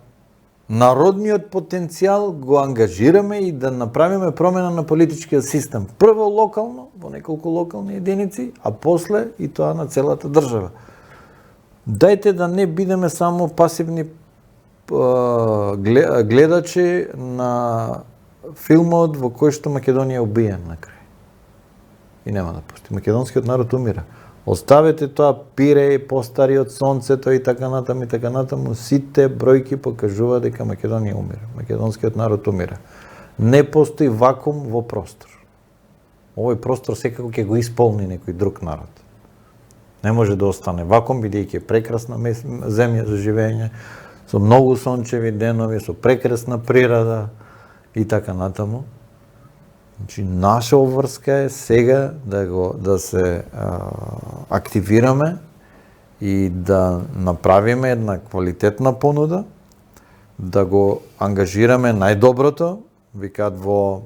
народниот потенцијал го ангажираме и да направиме промена на политичкиот систем. Прво локално, во неколку локални единици, а после и тоа на целата држава. Дајте да не бидеме само пасивни гледачи на филмот во кој што Македонија е убиен на крај. И нема да пусти. Македонскиот народ умира. Оставете тоа Пиреј, постари од сонцето и така натаму, сите бројки покажуваат дека Македонија умира. Македонскиот народ умира. Не постои вакуум во простор. Овој простор секако ќе го исполни некој друг народ. Не може да остане вакуум, бидејќи е прекрасна земја за живење, со многу сончеви денови, со прекрасна природа и така натаму. Значи, наша обврска е сега да се активираме и да направиме една квалитетна понуда, да го ангажираме најдоброто, викаат во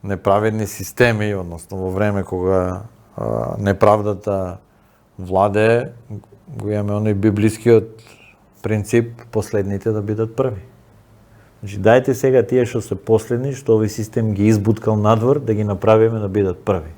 неправедни системи, односно во време кога неправдата владее, го имаме оној библискиот принцип последните да бидат први. Значи, дајте сега тие што се последни, што овој систем ги избуткал надвор, да ги направиме да бидат први.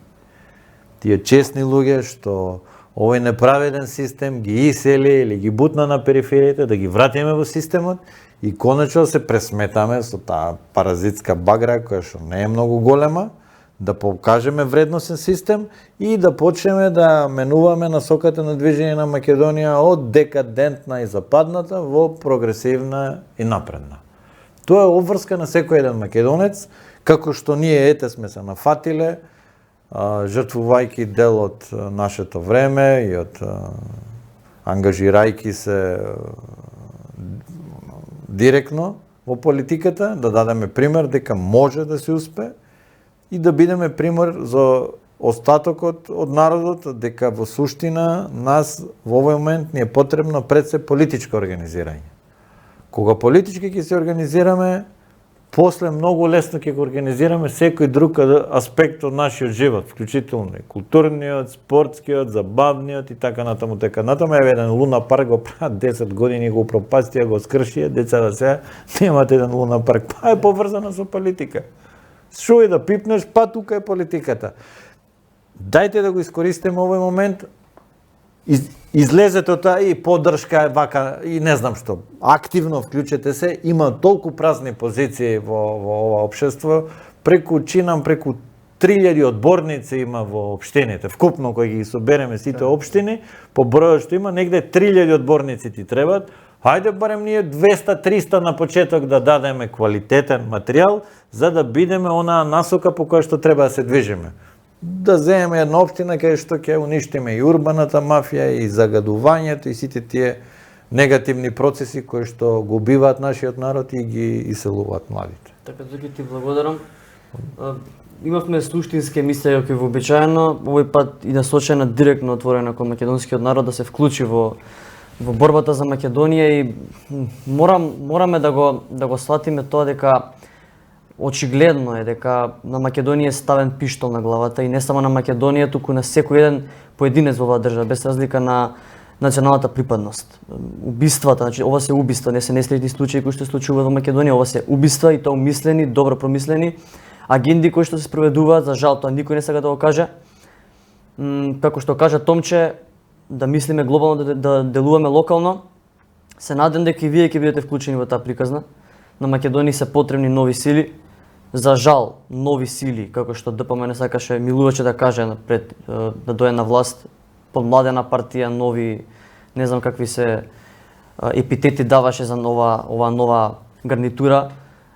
Тие честни луѓе што овој неправеден систем ги исели или ги бутна на перифериите, да ги вратиме во системот и конечно се пресметаме со таа паразитска багра која што не е многу голема, да покажеме вредносен систем и да почнеме да менуваме насоката на движење на Македонија од декадентна и западната во прогресивна и напредна. Тоа е обврска на секој еден македонец, како што ние сме се нафатиле, жртвувајќи дел од нашето време и од ангажирајќи се директно во политиката, да дадеме пример дека може да се успе и да бидеме пример за остатокот од народот, дека во суштина нас во овој момент ни е потребно пред се политичко организирање. Кога политички ќе се организираме, после многу лесно ќе го организираме секој друг аспект од нашиот живот, вклучително и културниот, спортскиот, забавниот и така натаму, така натаму. Еве еден луна парк го прават 10 години, го упропастија, го скршија, децата сега немат еден луна парк, па е поврзано со политика. Шо и да пипнеш, па тука е политиката. Дајте да го искористиме овој момент, излезете од таа и поддршка вака и не знам што. Активно вклучете се, има толку празни позиции во ова општество, преку 3000 одборници има во општините. Вкупно кои ги собереме сите општини, по бројот што има, негде 3000 одборници ти требат. Хајде барем ние 200-300 на почеток да дадеме квалитетен материјал, за да бидеме онаа насока по која што треба да се движиме. Да земеме една општина кај што ќе уништиме и урбаната мафија, и загадувањето, и сите тие негативни процеси кои што го убиваат нашиот народ и ги иселуваат младите. Така, Зуки, ти благодарам. Имавме суштински емисија, кој вообичаено, овој пат и насочена директно отворена кон македонскиот народ да се вклучи во борбата за Македонија и мораме да го сватиме тоа дека очигледно е дека на Македонија е ставен пиштол на главата и не само на Македонија, туку на секој еден поединец во оваа држава, без разлика на националната припадност. Убиствата, значи ова се убиства, не се несреќни случаи кои што се случуваат во Македонија, ова се убиства и тоа умислени, добро промислени агенди кои што се спроведуваат, за жал тоа никој не сака да го каже. Како што кажа Томче, да мислиме глобално, да делуваме локално. Се надам дека и вие ќе бидете вклучени во таа приказна. На Македонија се потребни нови сили. За жал, нови сили, како што ДПМН не сакаше, милуваче да каже пред да дојде на власт, подмладена партија, нови, не знам какви се епитети даваше за ова нова гарнитура.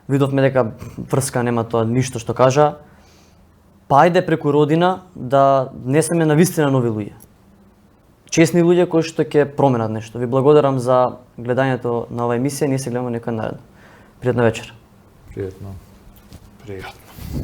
Видовме дека врска нема тоа ништо што кажа. Па ајде преку родина да внесеме навистина нови луѓе. Честни луѓе кои што ќе променат нешто. Ви благодарам за гледањето на оваа емисија. Ние се гледаме некој наредно. Пријатна вечер. Пријатно. Пријатно.